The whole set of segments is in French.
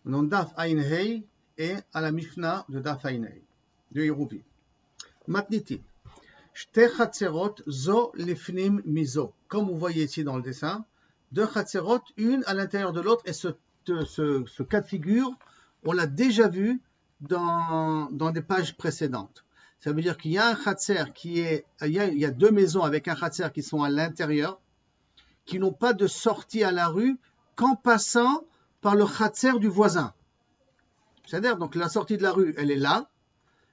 Dans Daf Ayin Hei et à la Mishnah de Daf Ayin Hei, de Hérouvi. Matniti. Shte Chatzerot zo lifnim mizo. Comme vous voyez ici dans le dessin, deux Chatzerot, une à l'intérieur de l'autre, et ce cas de figure, on l'a déjà vu dans des pages précédentes. Ça veut dire qu'il y a un Chatzer il y a deux maisons avec un Chatzer qui sont à l'intérieur, qui n'ont pas de sortie à la rue qu'en passant par le Chatzer du voisin. C'est-à-dire, donc la sortie de la rue, elle est là.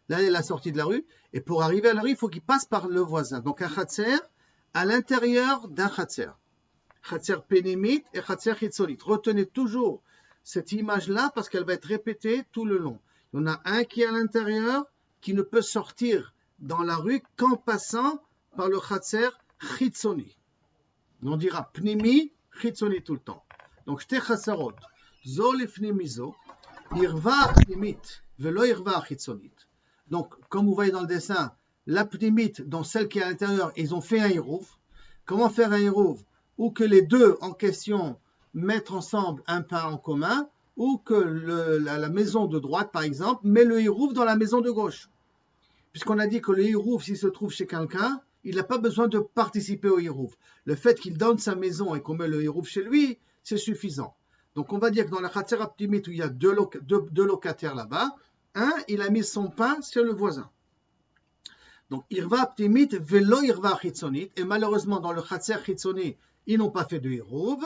Là, elle est la sortie de la rue. Et pour arriver à la rue, il faut qu'il passe par le voisin. Donc un Chatzer à l'intérieur d'un Chatzer. Chatzer Pénémit et Chatzer Chitzonit. Retenez toujours cette image-là parce qu'elle va être répétée tout le long. Il y en a un qui est à l'intérieur, qui ne peut sortir dans la rue qu'en passant par le Chatzer Chitzoni. On dira Pnimi, Chitzoni tout le temps. Donc, Shte Chatzerot, Zo lifnim zo, Irva Pnimit, Velo Irva Chitzonit. Donc, comme vous voyez dans le dessin, la Pnimit, dans celle qui est à l'intérieur, ils ont fait un Hérouv. Comment faire un Hérouv? Ou que les deux en question mettent ensemble un pain en commun, ou que la maison de droite, par exemple, met le Hérouv dans la maison de gauche. Puisqu'on a dit que le Hérouv, s'il se trouve chez quelqu'un, il n'a pas besoin de participer au Hérouv. Le fait qu'il donne sa maison et qu'on met le Hérouv chez lui, c'est suffisant. Donc on va dire que dans la Chatzer Pnimit où il y a deux locataires là-bas, un, il a mis son pain sur le voisin. Donc Irva Pnimit velo Irva Chitzonit, et malheureusement dans le Chatzer Chitzoni, ils n'ont pas fait de Hérouv.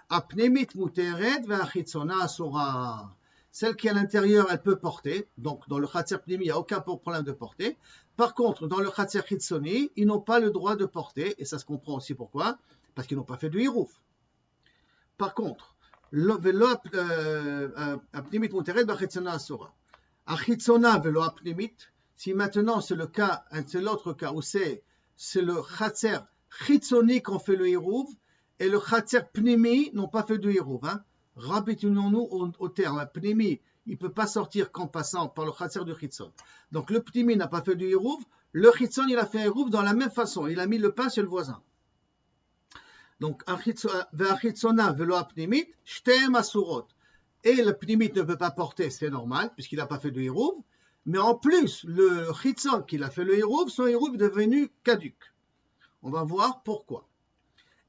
Apnimit muteret ve'achitzona asura. Celle qui est à l'intérieur, elle peut porter. Donc, dans le Chatzer Pnimi, il n'y a aucun problème de porter. Par contre, dans le Chatzer Chitzoni, ils n'ont pas le droit de porter. Et ça se comprend aussi pourquoi. Parce qu'ils n'ont pas fait de Hirouf. Par contre, Apnimit Muteret Bachitzona Asura. Achitzona velo Apnimit. Si maintenant c'est l'autre cas où c'est le Chatzer Chitzoni qu'on fait le Hirouf et le Chatzer Pnimi n'ont pas fait de Hirouf. Rabbitunons-nous au terme. Pnimi, il ne peut pas sortir qu'en passant par le Chatzer du Chitzon. Donc le Pnimi n'a pas fait du Hirouv. Le Chitzon, il a fait un Hirouv dans la même façon. Il a mis le pain sur le voisin. Donc, Ve'achitzona velo apnimit, shtem asurot. Et le Pnimit ne peut pas porter, c'est normal, puisqu'il n'a pas fait de Hirouv. Mais en plus, le Chitzon qu'il a fait le Hirouv, son Hirouv est devenu caduc. On va voir pourquoi.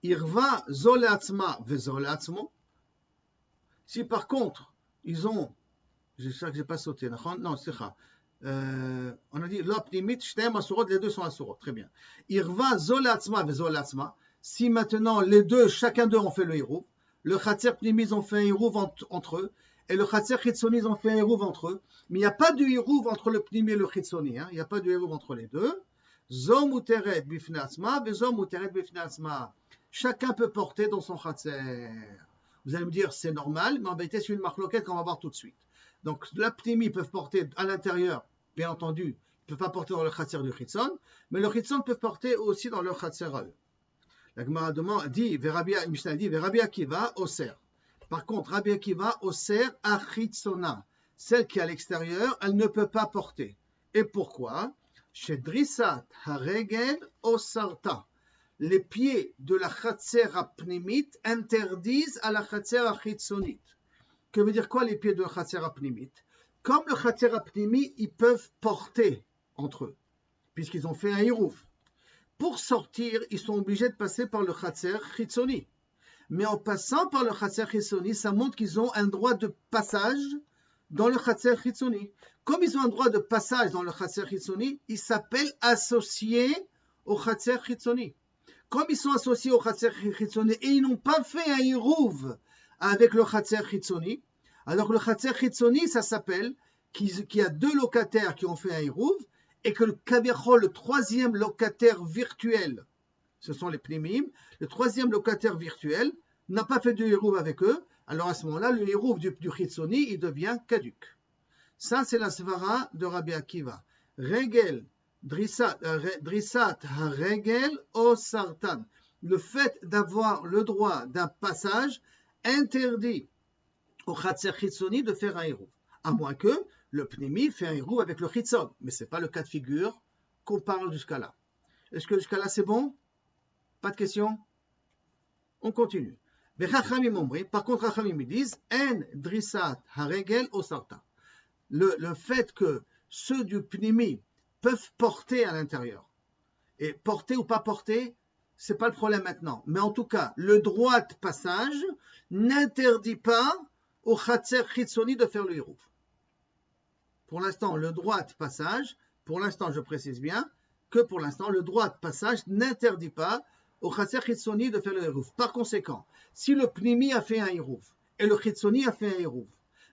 Irva zoleatzma vezoleatzmo. Si par contre, ils ont, j'espère que je n'ai pas sauté, non, c'est ça. On a dit, l'optimit, shtem asurot, les deux sont asurot, très bien. Irva zolatzma vezolatzma. Si maintenant les deux, chacun d'eux ont fait le Hirouv, le Chatzer Pnimi, ils ont fait un Hirouv entre eux, et le Chatzer Chitzoni, ils ont fait un Hirouv entre eux, mais il n'y a pas de Hirouv entre le Pnimi et le Chitzoni, il n'y a pas de Hirouv entre les deux. Zo muteret bifnei atzma, vezo muteret bifnei atzma. Chacun peut porter dans son Chatzer. Vous allez me dire, c'est normal, mais en vérité, c'est une marloquette qu'on va voir tout de suite. Donc, la Pnimi peuvent porter à l'intérieur, bien entendu, ils ne peuvent pas porter dans le Chatzer du Chitzon, mais le Chitzon peut porter aussi dans le Chatzer à eux. La Gemara dit, Mishnah dit, Rabbi Akiva, Oser. Par contre, Rabbi Akiva, Oser, Achitzona. Celle qui est à l'extérieur, elle ne peut pas porter. Et pourquoi? Chez Drissat, Haregel, Osarta. Les pieds de la Chatzer Pnimit interdisent à la Chatzer Chitzonit. Que veut dire quoi les pieds de la Chatzer Pnimit? Comme le Chatzer Pnimi, ils peuvent porter entre eux, puisqu'ils ont fait un Hirouv. Pour sortir, ils sont obligés de passer par le Chatzer Chitzoni. Mais en passant par le Chatzer Chitzoni, ça montre qu'ils ont un droit de passage dans le Chatzer Chitzoni. Comme ils ont un droit de passage dans le Chatzer Chitzoni, ils s'appellent associés au Chatzer Chitzoni. Comme ils sont associés au Chatzer Chitzoni et ils n'ont pas fait un Hirouv avec le Chatzer Chitzoni, alors le Chatzer Chitzoni, ça s'appelle qu'il y a deux locataires qui ont fait un Hirouv et que le troisième locataire virtuel, ce sont les Pnimim, le troisième locataire virtuel n'a pas fait de Hirouv avec eux, alors à ce moment-là, le Hirouv du Chitzoni, il devient caduc. Ça, c'est la svara de Rabbi Akiva. Regel, Drissat Haregel o Sartan. Le fait d'avoir le droit d'un passage interdit au Chatzer Chitzoni de faire un Hirouv. À moins que le Pnimi fait un Hirouv avec le Chitzon. Mais ce n'est pas le cas de figure qu'on parle jusqu'à là. Est-ce que jusqu'à là c'est bon? Pas de questions? On continue. Par contre, Chachamim ils disent En drissat haregel osarta. Le fait que ceux du pnimi peuvent porter à l'intérieur. Et porter ou pas porter, c'est pas le problème maintenant. Mais en tout cas, le droit de passage n'interdit pas au Khatser Chitzoni de faire le Hirouv. Pour l'instant, le droit de passage, pour l'instant, je précise bien, que pour l'instant, le droit de passage n'interdit pas au Khatser Chitzoni de faire le Hirouv. Par conséquent, si le Pnimi a fait un Hirouv et le Chitzoni a fait un Hirouv,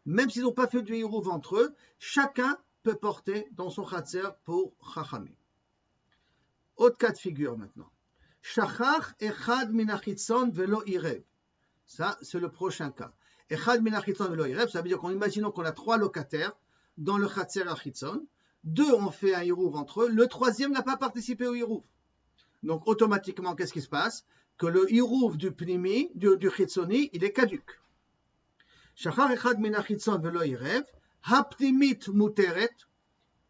même s'ils n'ont pas fait du Hirouv entre eux, chacun peut porter dans son Khatser pour Chachamim. Autre cas de figure maintenant. Shachach echad min hachitzon velo irev. Ça, c'est le prochain cas. Echad min hachitzon velo irev, ça veut dire imaginons qu'on a 3 locataires dans le Khatser hachitzon. 2 ont fait un hirouv entre eux. Le 3e n'a pas participé au hirouv. Donc, automatiquement, qu'est-ce qui se passe? Que le hirouv du pnimi, du chitzoni, il est caduc. Shachach echad min hachitzon velo irev. Hapnimit muteret.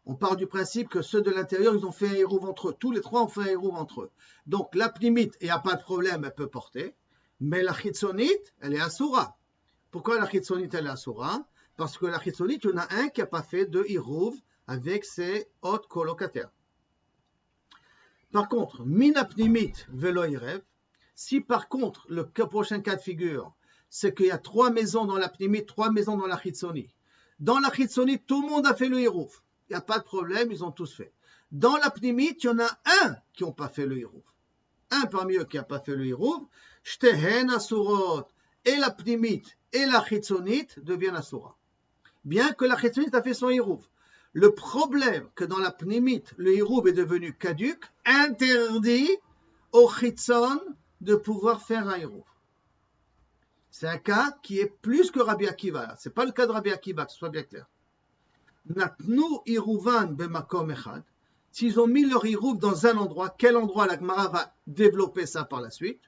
On part du principe que ceux de l'intérieur, ils ont fait un hirouv entre eux. Tous les 3 ont fait un hirouv entre eux. Donc, la pnimite, il n'y a pas de problème, elle peut porter. Mais la chitzonite, elle est assoura. Pourquoi la chitzonite, elle est assoura? Parce que la chitzonite, il y en a un qui n'a pas fait de hirouv avec ses autres colocataires. Par contre, mina pnimite velo irev, si par contre, le prochain cas de figure, c'est qu'il y a 3 maisons dans la pnimite, 3 maisons dans la chitzonite. Dans la chitzonite, tout le monde a fait le hirouv. Il n'y a pas de problème, ils ont tous fait. Dans la pnimite, il y en a un qui n'a pas fait le hirouv. Un parmi eux qui n'a pas fait le hirouv, shtehen asurot, et la pnimite et la chitzonite deviennent asura. Bien que la chitzonite a fait son hirouv. Le problème que dans la pnimite, le hirouv est devenu caduc, interdit au chitzon de pouvoir faire un hirouv. C'est un cas qui est plus que Rabbi Akiva. Ce n'est pas le cas de Rabbi Akiva, que ce soit bien clair. Natnu hirouvan bemakom echad. S'ils ont mis leur hirouv dans un endroit, quel endroit? La Gemara va développer ça par la suite.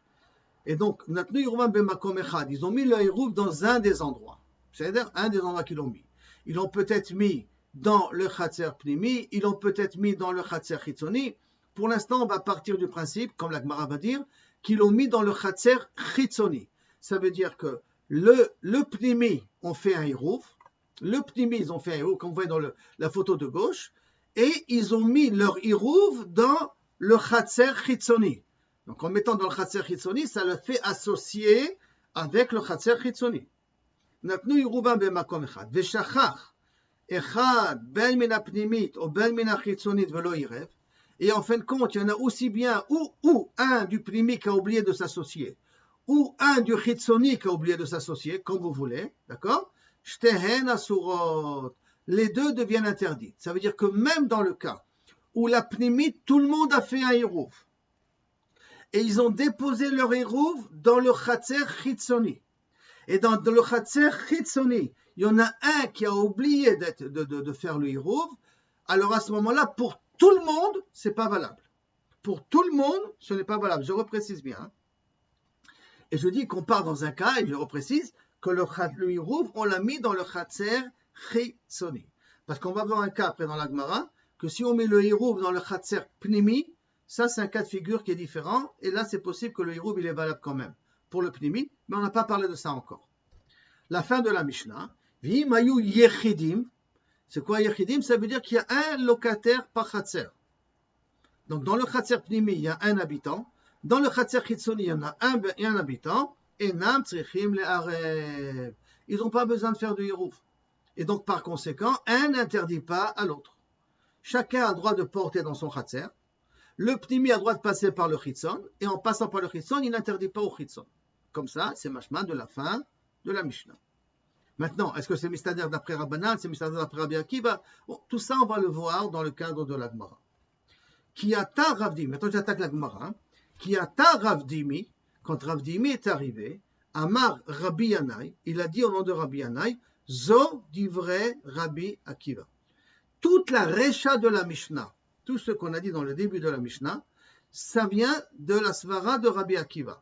Et donc, natnu hirouvan bemakom echad. Ils ont mis leur hirouv dans un des endroits. C'est-à-dire un des endroits qu'ils ont mis. Ils l'ont peut-être mis dans le Khatser Pnimi, ils l'ont peut-être mis dans le Khatser Chitzoni. Pour l'instant, on va partir du principe, comme la Gemara va dire, qu'ils l'ont mis dans le Khatser Chitzoni. Ça veut dire que le Pnimi, on fait un hirouv. Le Pnimi, ils ont fait un hirouv, comme vous voyez dans la photo de gauche, et ils ont mis leur hirouv dans le Khatser Chitzoni. Donc en mettant dans le Khatser Chitzoni, ça le fait associer avec le Khatser Chitzoni. Natnu hirouvan bemakom echad. Veshachach echad ben min hapnimit ou ben min hachitzonit velo irev. Et en fin de compte, il y en a aussi bien ou un du pnimi qui a oublié de s'associer, ou un du chitzoni qui a oublié de s'associer, comme vous voulez, d'accord? Shtehen asurot. Les deux deviennent interdits. Ça veut dire que même dans le cas où la pnimite, tout le monde a fait un hirouv, et ils ont déposé leur hirouv dans le Khatser Chitzoni. Et dans le Khatser Chitzoni, il y en a un qui a oublié de faire le hirouv, alors à ce moment-là, pour tout le monde, c'est pas valable. Pour tout le monde, ce n'est pas valable. Je reprécise bien. Hein. Et je dis qu'on part dans un cas, et je reprécise, que le hirouv, on l'a mis dans le Khatser Chitzoni. Parce qu'on va voir un cas après dans la Gemara, que si on met le hirouv dans le Khatser Pnimi, ça c'est un cas de figure qui est différent, et là c'est possible que le hirouv il est valable quand même pour le Pnimi, mais on n'a pas parlé de ça encore. La fin de la Mishnah, V'imayu yechidim, c'est quoi yechidim? Ça veut dire qu'il y a un locataire par Khatser. Donc dans le Khatser Pnimi, il y a un habitant, dans le Khatser Chitzoni, il y en a un habitant, et Nam tzrichim le'arev. Ils n'ont pas besoin de faire du hirouv. Et donc par conséquent, un n'interdit pas à l'autre. Chacun a le droit de porter dans son Khatser. Le Pnimi a le droit de passer par le Chitzon, et en passant par le Chitzon, il n'interdit pas au Chitzon. Comme ça, c'est mashma de la fin de la Mishnah. Maintenant, est-ce que c'est mistader d'après Rabbanan, c'est mistader d'après Rabbi Akiva? Bon, tout ça, on va le voir dans le cadre de la Gemara. Kiata Ravdimi, maintenant j'attaque la Gemara. Kiata Ravdimi, quand Ravdimi est arrivé, Amar Rabbi Yanai, il a dit au nom de Rabbi Yanai, Zo divrei Rabbi Akiva. Toute la recha de la Mishnah, tout ce qu'on a dit dans le début de la Mishnah, ça vient de la svara de Rabbi Akiva.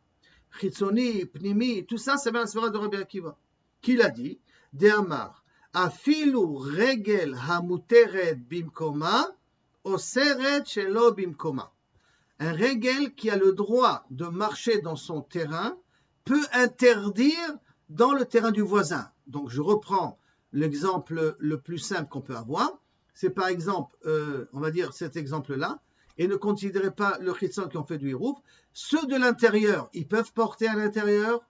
Chitzoni, Pnimi, tout ça, ça vient de la svara de Rabbi Akiva. Qui l'a dit? De Amar, Afilu regel hamuteret bimkoma, oseret shelo bimkoma. Un regel qui a le droit de marcher dans son terrain, peut interdire dans le terrain du voisin. Donc je reprends l'exemple le plus simple qu'on peut avoir. C'est par exemple, on va dire cet exemple-là, et ne considérez pas le chitzon qui ont fait du hirouf. Ceux de l'intérieur, ils peuvent porter à l'intérieur,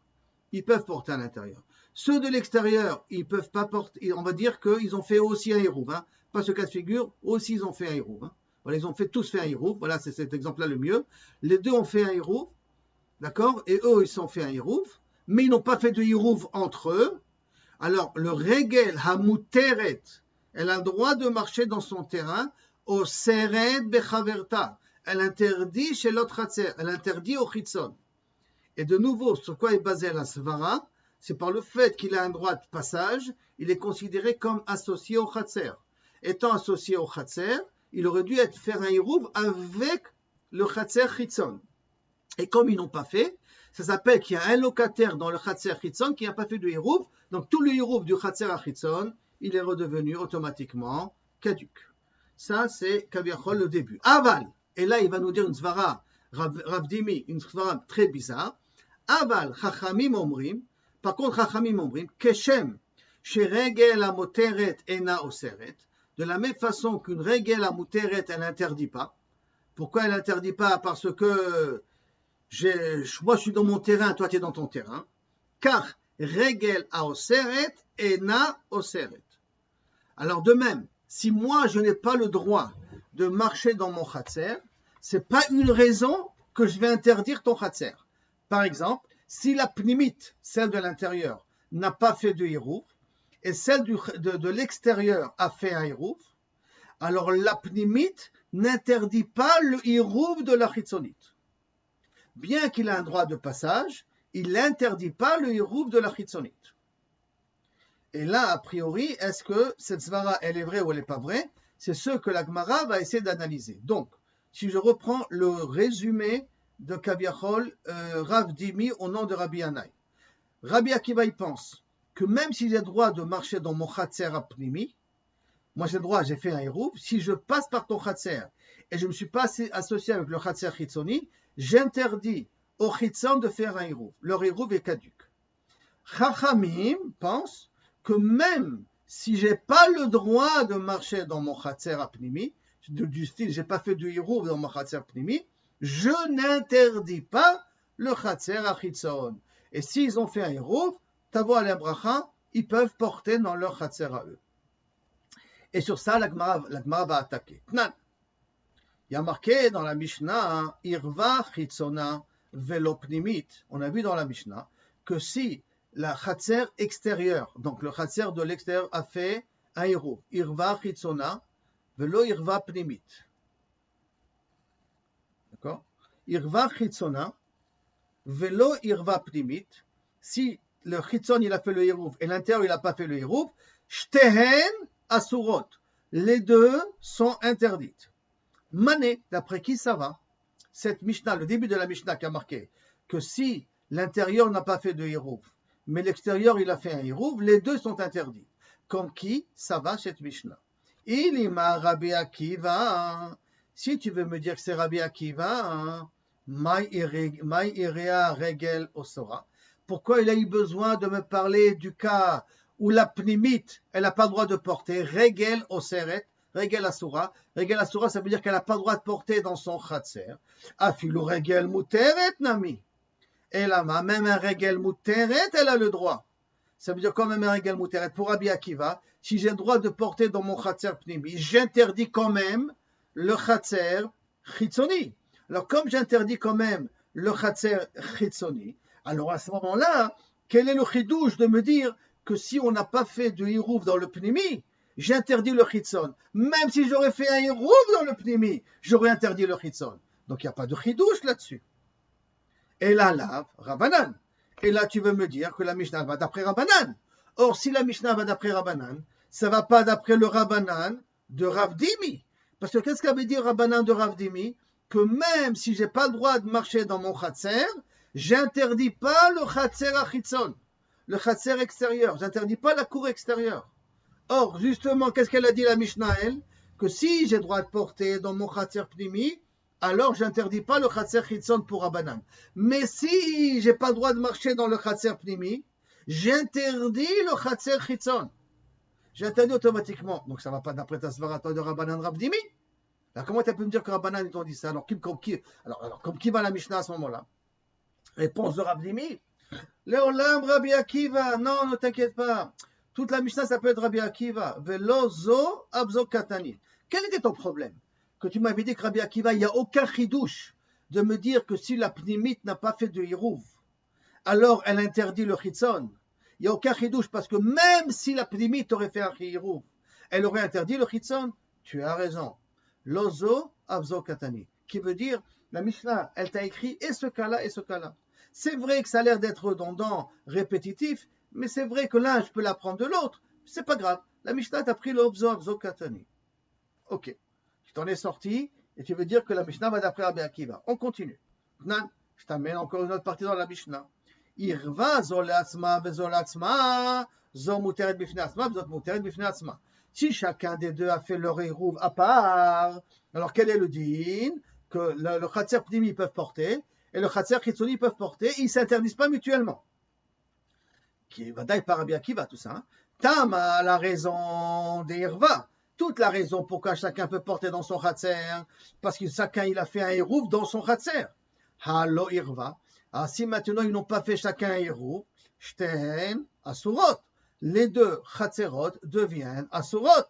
ils peuvent porter à l'intérieur. Ceux de l'extérieur, ils peuvent pas porter, on va dire qu'ils ont fait aussi un hirouf, hein. Pas ce cas de figure, aussi ils ont fait un hirouf, hein. Voilà, ils ont tous fait un hirouf, voilà, c'est cet exemple-là le mieux. Les deux ont fait un hirouf, d'accord, et eux, ils ont fait un hirouf, mais ils n'ont pas fait de hirouf entre eux. Alors, le regel hamuteret, elle a le droit de marcher dans son terrain, au seret bechaverta, elle interdit chez l'autre hatzer, elle interdit au chitzon. Et de nouveau, sur quoi est basée la svara? C'est par le fait qu'il a un droit de passage, il est considéré comme associé au hatzer. Étant associé au hatzer, il aurait dû faire un hirouv avec le hatzer chitzon. Et comme ils n'ont pas fait, ça s'appelle qu'il y a un locataire dans le hatzer chitzon qui n'a pas fait de hirouv, donc tout le hirouv du hatzer à chitzon, il est redevenu automatiquement caduc. Ça, c'est kaviachol le début. Aval, et là il va nous dire une svara, Rav Dimi, une svara très bizarre. Aval, chachamim omrim, par contre chachamim omrim, keshem, sheregel amoteret ena oseret, de la même façon qu'une regel amoteret, elle n'interdit pas. Pourquoi elle n'interdit pas? Parce que moi je suis dans mon terrain, toi tu es dans ton terrain. Car regel a oseret ena oseret. Alors de même, si moi je n'ai pas le droit de marcher dans mon khatser, c'est pas une raison que je vais interdire ton khatser. Par exemple, si la pnimite, celle de l'intérieur, n'a pas fait de hirouf, et celle de l'extérieur a fait un hirouf, alors la pnimite n'interdit pas le hirouf de la chitzonite. Bien qu'il a un droit de passage, il n'interdit pas le hirouf de la chitzonite. Et là, a priori, est-ce que cette svara, elle est vraie ou elle n'est pas vraie? C'est ce que la Gemara va essayer d'analyser. Donc, si je reprends le résumé de Kaviachol, Rav Dimi au nom de Rabbi Yannai. Rabbi Akiva, il pense que même si j'ai le droit de marcher dans mon khatser apnimi, moi j'ai le droit, j'ai fait un hirouf, si je passe par ton khatser et je ne me suis pas associé avec le khatser chitzoni, j'interdis au chitzon de faire un hirouf. Leur hirouf est caduc. Chachamim pense que même si j'ai pas le droit de marcher dans mon khatser apnimi, du style j'ai pas fait de hirouf dans mon khatser apnimi, je n'interdis pas le khatser achitzon. Et s'ils ont fait un hirouf, tavo alem bracha, ils peuvent porter dans leur khatser à eux. Et sur ça, la Gemara va attaquer. Tnan. Il y a marqué dans la Mishnah, irva chitzona velo pnimit. On a vu dans la Mishnah que si la khatser extérieure, donc le khatser de l'extérieur a fait un hirouf, irva chitzona velo irva pnimit. D'accord? Irva chitzona velo irva pnimit. Si le chitzon il a fait le hirouf et l'intérieur il n'a pas fait le hirouf, shtehen asurot. Les deux sont interdites. Mané, d'après qui ça va? Cette Mishnah, le début de la Mishnah qui a marqué que si l'intérieur n'a pas fait de hirouf, mais l'extérieur il a fait un hirouf, les deux sont interdits. Comme qui ça va cette Mishnah? Ilima Rabbi Akiva. Si tu veux me dire que c'est Rabbi Akiva, Mai irea regel osora. Pourquoi il a eu besoin de me parler du cas où la pnimite, elle n'a pas le droit de porter regel oseret, regel asura. Regel asura, ça veut dire qu'elle n'a pas le droit de porter dans son khatser. Afilu regel muteret nami. Et là, même un regel muteret, elle a le droit. Ça veut dire quand même un regel muteret. Pour Rabbi Akiva, si j'ai le droit de porter dans mon khatser pnimi, j'interdis quand même le khatser chitzoni. Alors comme j'interdis quand même le khatser chitzoni, alors à ce moment-là, quel est le chidouche de me dire que si on n'a pas fait de hirouf dans le pnimi, j'interdis le chitzon. Même si j'aurais fait un hirouf dans le pnimi, j'aurais interdit le chitzon. Donc il n'y a pas de chidouche là-dessus. Et là, Rabbanan. Et là, tu veux me dire que la Mishnah va d'après Rabbanan. Or, si la Mishnah va d'après Rabbanan, ça ne va pas d'après le Rabbanan de Rav Dimi. Parce que qu'est-ce qu'avait dit Rabbanan de Rav Dimi? Que même si je n'ai pas le droit de marcher dans mon khatser, j'interdis pas le khatser achitzon, le khatser extérieur, j'interdis pas la cour extérieure. Or, justement, qu'est-ce qu'elle a dit la Mishnah, elle? Que si j'ai le droit de porter dans mon khatser pnimi, alors j'interdis pas le Khatser Chitzon pour Rabbanan. Mais si j'ai pas le droit de marcher dans le Khatser Pnimi, j'interdis le Khatser Chitzon. J'interdis automatiquement. Donc ça ne va pas d'après ta svara de Rabbanan Rabdimi. Alors comment tu peux me dire que Rabbanan ils t'ont dit ça? Alors comme qui va la Mishnah à ce moment-là? Réponse de Rabdimi. Léolam Rabbi Akiva. Non, ne t'inquiète pas. Toute la Mishnah s'appelle Rabbi Akiva. Velo zo abzo katani. Quel était ton problème? Que tu m'avais dit que Rabbi Akiva, il n'y a aucun chidouche de me dire que si la pnimite n'a pas fait de hirouv, alors elle interdit le chitzon. Il n'y a aucun chidouche parce que même si la pnimite aurait fait un hirouv, elle aurait interdit le chitzon. Tu as raison. Lozo avzo katani. Qui veut dire, la Mishnah, elle t'a écrit et ce cas-là et ce cas-là. C'est vrai que ça a l'air d'être redondant, répétitif, mais c'est vrai que l'un, je peux l'apprendre de l'autre. C'est pas grave. La Mishnah t'a pris l'obzo avzo katani. Ok. Tu t'en es sorti et tu veux dire que la Mishnah va d'après Rabbi Akiva. On continue. Non, je t'amène encore une autre partie dans la Mishnah. Irva zolatzma vezolatzma zo muteret bifnei atzma vezot muteret bifnei atzma. Si chacun des deux a fait leur érouve à part, alors quel est le din? Que le khatser pnimi peuvent porter et le khatser chitzoni peuvent porter, ils ne s'interdisent pas mutuellement. Qui va d'ailleurs par Rabbi Akiva, tout ça. Hein. Tama, la raison des irva. Toute la raison pourquoi chacun peut porter dans son khatser, parce que chacun il a fait un érouve dans son khatser. Halo irva. Ah, si maintenant ils n'ont pas fait chacun un érouve, shten asurot. Les deux khatserot deviennent asurot.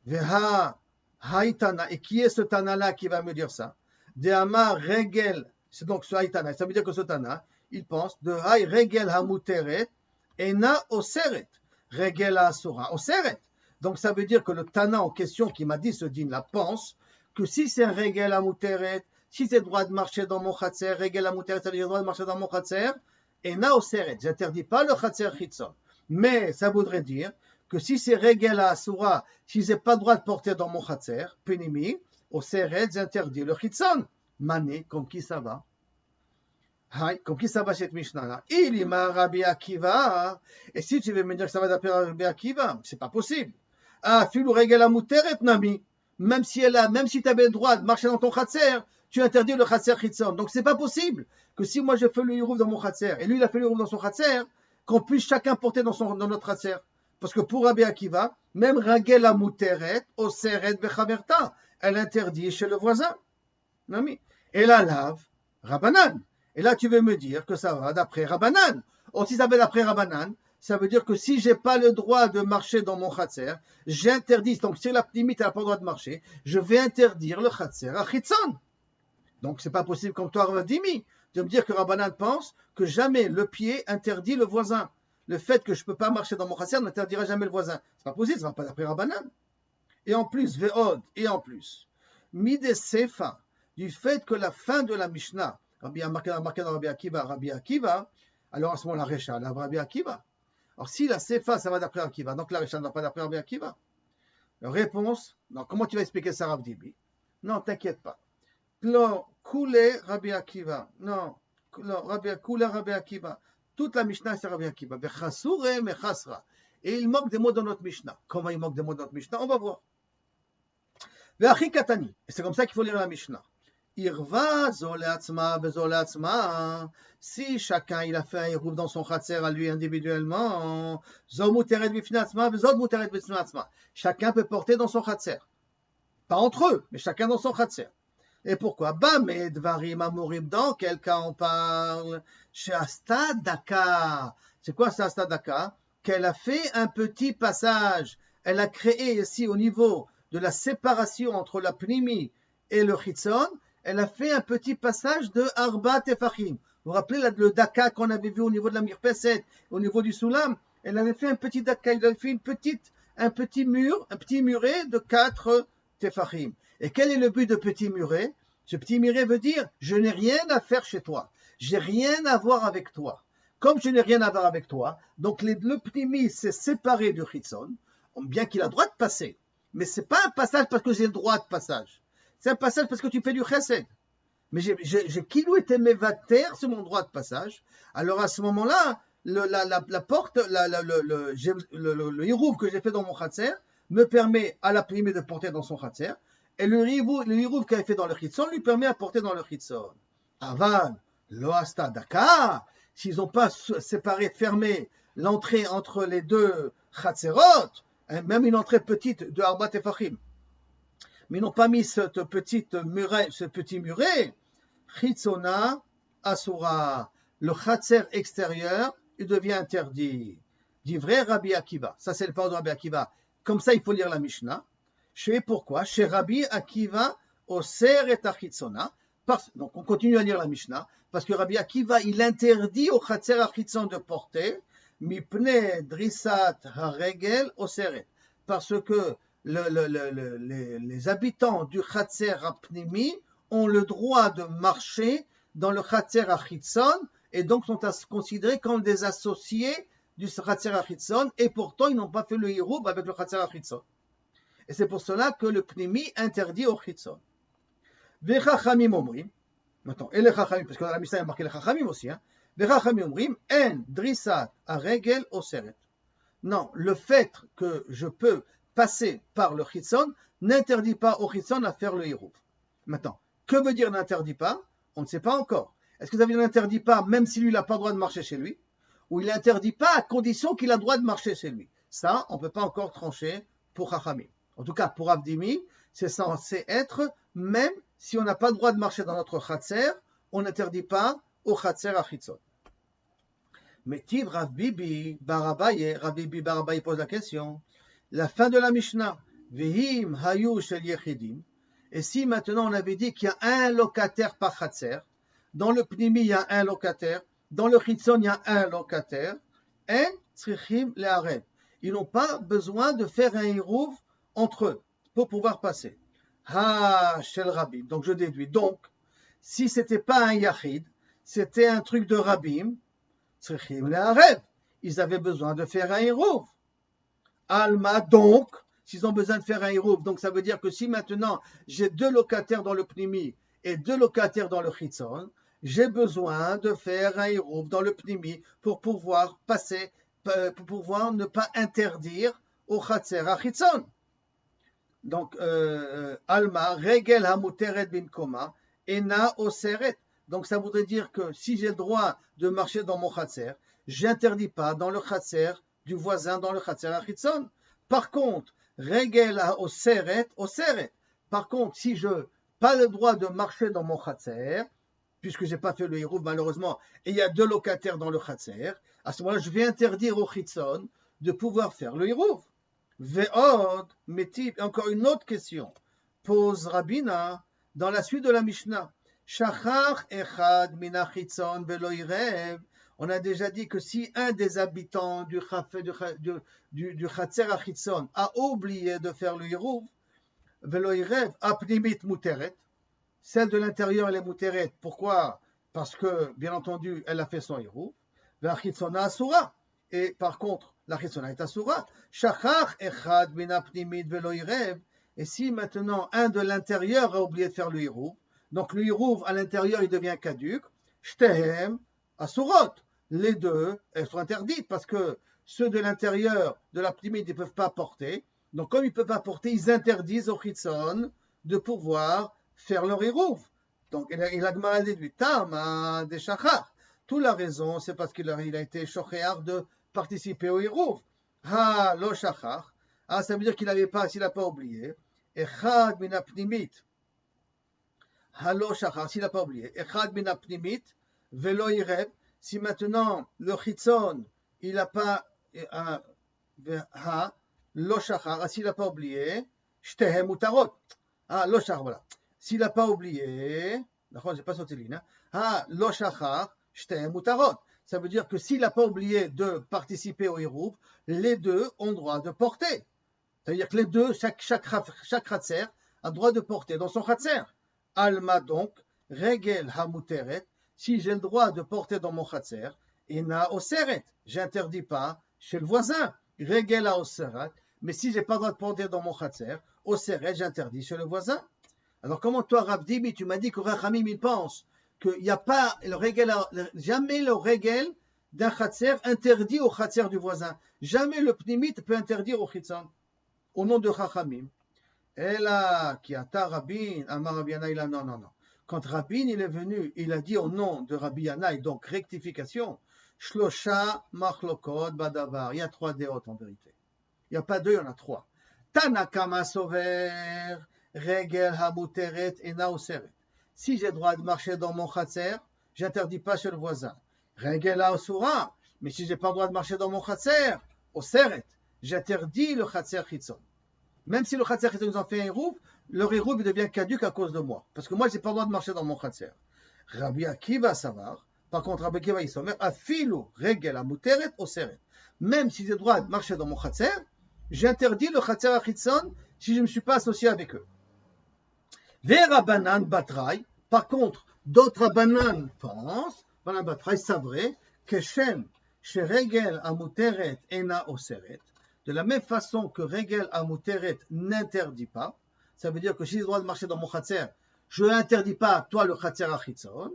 Veha haïtana. Et qui est ce tana-là qui va me dire ça? De amar regel. C'est donc ce haïtana. Ça veut dire que ce tana, il pense de hay regel hamuteret ena oseret. Regel asura oseret. Donc ça veut dire que le Tana en question qui m'a dit ce din-là pense que si c'est un regel amuteret, si c'est le droit de marcher dans mon khatser, regel amuteret, ça veut dire le droit de marcher dans mon khatser, et na oseret, j'interdis pas le khatser chitzon. Mais ça voudrait dire que si c'est regel asura, si j'ai pas le droit de porter dans mon khatser, penimi, oseret, j'interdis le chitzon. Mané, comme qui ça va? Comme qui ça va cette Mishnah-là? Il y m'a Rabbi Akiva. Et si tu veux me dire que ça va d'après Rabbi Akiva, c'est pas possible. Ah, filou regel muteret nami. Même si tu avais le droit de marcher dans ton khatser, tu interdis le khatser chitzon. Donc c'est pas possible que si moi je fais le hirouf dans mon khatser et lui il a fait le hirouf dans son khatser, qu'on puisse chacun porter dans notre khatser. Parce que pour Rabbi Akiva, même regel muteret oseret bechaverta, elle interdit chez le voisin. Nami. Et la lave, Rabbanan. Et là, tu veux me dire que ça va d'après Rabbanan. Or, si ça va d'après Rabbanan, ça veut dire que si j'ai pas le droit de marcher dans mon khatser, j'interdis. Donc, si la limite n'a pas le droit de marcher, je vais interdire le khatser à chitzon. Donc, c'est pas possible comme toi, Ravdimi, de me dire que Rabbanan pense que jamais le pied interdit le voisin. Le fait que je peux pas marcher dans mon khatser n'interdira jamais le voisin. C'est pas possible, ça va pas d'après Rabbanan. Et en plus, ve'od, et en plus, mide sefa, du fait que la fin de la Mishnah, Rabbi a marqué dans Rabbi Akiva, alors à ce moment-là, Recha, la Rabbi Akiva. Alors si la Sefa, ça va d'après Akiva, donc la Recha ne va pas d'après Rabbi Akiva. Réponse, non, comment tu vas expliquer ça, Rav Dibi? Non, t'inquiète pas. Klo, Koule, Rabbi Akiva. Non, Koule, Rabbi Akiva. Toute la Mishnah, c'est Rabbi Akiva. Vechasure, mechasra. Et il manque des mots dans notre Mishnah. Comment il manque des mots dans notre Mishnah? On va voir. Ve'achi katani. Et c'est comme ça qu'il faut lire la Mishnah. Irva zolatzma bezolatzma. Si chacun il a fait un hirouv dans son khatser à lui individuellement, zo muteret bifnei atzma vezod muteret bifnei atzma. Chacun peut porter dans son khatser. Pas entre eux, mais chacun dans son khatser. Et pourquoi? Bameh dvarim amurim, dans quel cas on parle? Chez Asta Daka. C'est quoi ça, Asta Daka? Qu'elle a fait un petit passage. Elle a créé ici au niveau de la séparation entre la pnimi et le chitzon, elle a fait un petit passage de Arba Tefachim. Vous vous rappelez le Daka qu'on avait vu au niveau de la Mirpeset, au niveau du Soulam? Elle avait fait un petit Daka, elle avait fait un petit mur, un petit muret de 4 Tefachim. Et quel est le but de petit muret? Ce petit muret veut dire, je n'ai rien à faire chez toi. J'ai rien à voir avec toi. Comme je n'ai rien à voir avec toi, donc le pnimi s'est séparé du chitzon, bien qu'il a le droit de passer. Mais ce n'est pas un passage parce que j'ai le droit de passage. C'est un passage parce que tu fais du chesed. Mais j'ai kilou été mévater sur mon droit de passage. Alors à ce moment-là, la porte, le hirouv que j'ai fait dans mon khatser me permet à la primée de porter dans son khatser Et le hirouv qu'il a fait dans le chitzon lui permet à porter dans le chitzon. Aval, lo asta daka, s'ils n'ont pas séparé, fermé l'entrée entre les deux chatzerot, même une entrée petite de Arba Tefachim, mais ils n'ont pas mis ce petit muret, chitzona asura, le chatzer extérieur, il devient interdit. Dit vrai Rabbi Akiva, ça c'est le parole de Rabbi Akiva, comme ça il faut lire la Mishnah. Je sais pourquoi, chez Rabbi Akiva, oser et achitzona, donc on continue à lire la Mishnah, parce que Rabbi Akiva, il interdit au chatzer achitzon de porter, mipne drissat haregel oseret, parce que les habitants du chatzer apnimi ont le droit de marcher dans le chatzer achitzon, et donc sont considérés comme des associés du chatzer achitzon, et pourtant ils n'ont pas fait le hiroub avec le chatzer achitzon. Et c'est pour cela que le pnimi interdit au chitzon. Vechachamim omrim, maintenant, et les chachamim, parce que dans la Mishnah il y a marqué les chachamim aussi, Vechachamim omrim, en drissat haregel oseret. Non, le fait que je peux passer par le chitzon n'interdit pas au chitzon à faire le hiroub. Maintenant, que veut dire n'interdit pas? On ne sait pas encore. Est-ce que ça veut dire n'interdit pas même si lui n'a pas le droit de marcher chez lui? Ou il n'interdit pas à condition qu'il a le droit de marcher chez lui? Ça, on ne peut pas encore trancher pour chachamim. En tout cas, pour Avdimi, c'est censé être, même si on n'a pas le droit de marcher dans notre chatzer, on n'interdit pas au chatzer achitzon. Mais Tiv Rav Bibi Barabaye, Rav Bibi Barabaye pose la question, la fin de la Mishnah, Vehim hayu shel yechidim, et si maintenant on avait dit qu'il y a un locataire par chatzer, dans le pnimi il y a un locataire, dans le chitzon il y a un locataire, en tzrichim le'arev. Ils n'ont pas besoin de faire un hirouv entre eux pour pouvoir passer. Ha shel rabim. Donc je déduis. Donc, si c'était pas un yachid, c'était un truc de rabim, tzrichim le'arev. Ils avaient besoin de faire un hirouv. Alma, donc, s'ils ont besoin de faire un hirouv, donc ça veut dire que si maintenant j'ai deux locataires dans le pnimi et deux locataires dans le chitzon, j'ai besoin de faire un hirouv dans le pnimi pour pouvoir passer, pour pouvoir ne pas interdire au chatzer à chitzon. Donc, Alma, regel hamuteret bin koma, ena oseret. Donc, ça voudrait dire que si j'ai le droit de marcher dans mon chatzer, j'interdis pas dans le chatzer du voisin, dans le chatzer à chitzon. Par contre, regel oseret, oseret. Par contre, si je n'ai pas le droit de marcher dans mon chatzer, puisque j'ai pas fait le hirouv malheureusement, et il y a deux locataires dans le chatzer, à ce moment-là, je vais interdire au chitzon de pouvoir faire le hirouv. Ve'od, metib, encore une autre question, pose Rabina dans la suite de la Mishnah. Shachar echad mina chitzon velo irev. On a déjà dit que si un des habitants du chatzer à chitzon a oublié de faire le hirouv, velo irev, apnimit muteret, celle de l'intérieur elle est muteret. Pourquoi? Parce que, bien entendu, elle a fait son hirouv. Ve'achitzona asura. Et par contre, la chitzona est asura. Shachar echad min apnimit velo irev. Et si maintenant un de l'intérieur a oublié de faire le hirouv, donc le hirouv à l'intérieur il devient caduc, shtehem asurot. Les deux, elles sont interdites parce que ceux de l'intérieur de l'apnimit ils ne peuvent pas porter. Donc comme ils ne peuvent pas porter, ils interdisent au chitzon de pouvoir faire leur hirouv. Donc il a Gemara déduit Tama de Shachar. Toute la raison, c'est parce qu'il a été shochéar de participer au hirouv. Ha lo Shachar. Ah, ça veut dire qu'il n'avait pas, s'il n'a pas oublié. Echad min apnimit. Ha lo Shachar, s'il n'a pas oublié. Echad min apnimit velo irev. Si maintenant le chitzon, il n'a pas ha lo Shachar, s'il n'a pas oublié, shtehem utarot. Ah lo Shachar, voilà. S'il n'a pas oublié, d'accord, j'ai pas sauté ligne. Ah lo Shachar, shtehem utarot. Ça veut dire que s'il n'a pas oublié de participer au hirouv, les deux ont droit de porter. C'est-à-dire que les deux, chaque chatzer a droit de porter dans son chatzer. Alma donc, regel hamuteret, si j'ai le droit de porter dans mon chatzer, ena oseret, j'interdis pas chez le voisin. Regel oseret, mais si j'ai pas le droit de porter dans mon chatzer, oseret, j'interdis chez le voisin. Alors comment toi, Rav Dimi, tu m'as dit que Rachamim, il pense qu'il n'y a pas le regel, jamais le regel d'un chatzer interdit au chatzer du voisin. Jamais le pnimit peut interdire au chitzon. Au nom de Chachamim. Et là, qui a Rabin, Amar Rabbi Yanaï, là, non, non, non. Quand Rabin il est venu, il a dit au nom de Rabbi Yanaï, donc rectification, Shlosha Machlokot Badavar. Il y a 3 déotes en vérité. Il n'y a pas 2, il y en a 3. Tanakama Sover, Regel Hamuteret Ena Oseret. Si j'ai le droit de marcher dans mon khatser, j'interdis pas chez le voisin. Regel Asura. Mais si j'ai pas le droit de marcher dans mon khatser, Oseret, j'interdis le khatser Chitzon. Même si le khatser Chitzon nous en fait un hirouv, le hirouv devient caduque à cause de moi. Parce que moi, j'ai pas le droit de marcher dans mon khatser. Rabbi Akiva Savar. Par contre, Rabbi Akiva Yisomer, Afilu Regel Hamuteret Oseret. Même si j'ai le droit de marcher dans mon khatser, j'interdis le khatser Chitzon si je ne me suis pas associé avec eux. Verabanan Batrai, par contre, d'autres Rabanan pensent, Banan Batrai, c'est vrai, que Shem, chez Regel Amuteret Ena Oseret, de la même façon que Regel Amuteret n'interdit pas, ça veut dire que si j'ai le droit de marcher dans mon khatser, je n'interdis pas à toi le khatser Achitzon,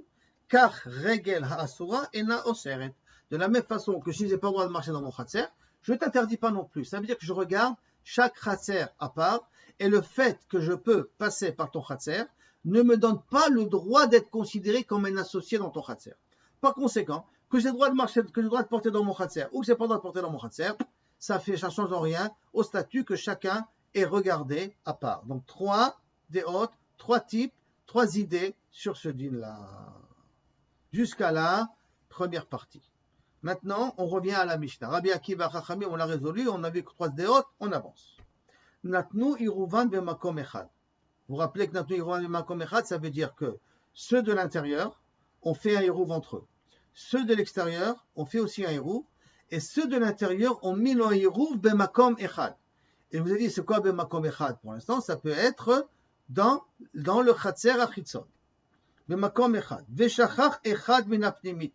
car Regel Haasura Ena Oseret. De la même façon que si je n'ai pas le droit de marcher dans mon khatser, je ne t'interdis pas non plus. Ça veut dire que je regarde chaque khatser à part, et le fait que je peux passer par ton khatser ne me donne pas le droit d'être considéré comme un associé dans ton khatser. Par conséquent, que j'ai le droit de marcher, que j'ai le droit de porter dans mon khatser, ou que j'ai pas le droit de porter dans mon khatser, ça change en rien au statut que chacun est regardé à part. Donc 3 déotes, 3 types, 3 idées sur ce din-là. Jusqu'à la première partie. Maintenant, on revient à la Mishnah. Rabbi Akiva Chachamim, on l'a résolu, on a vu 3 déotes, on avance. Natnu iruvan bemakom echad. Vous vous rappelez que Natnu iruvan bemakom echad, ça veut dire que ceux de l'intérieur ont fait un iruv entre eux. Ceux de l'extérieur ont fait aussi un iruv. Et ceux de l'intérieur ont mis le iruv bemakom echad. Et vous avez dit, c'est quoi bemakom echad? Pour l'instant, ça peut être dans le khatser achitzon. Bemakom echad. Veshachach echad min apnimit.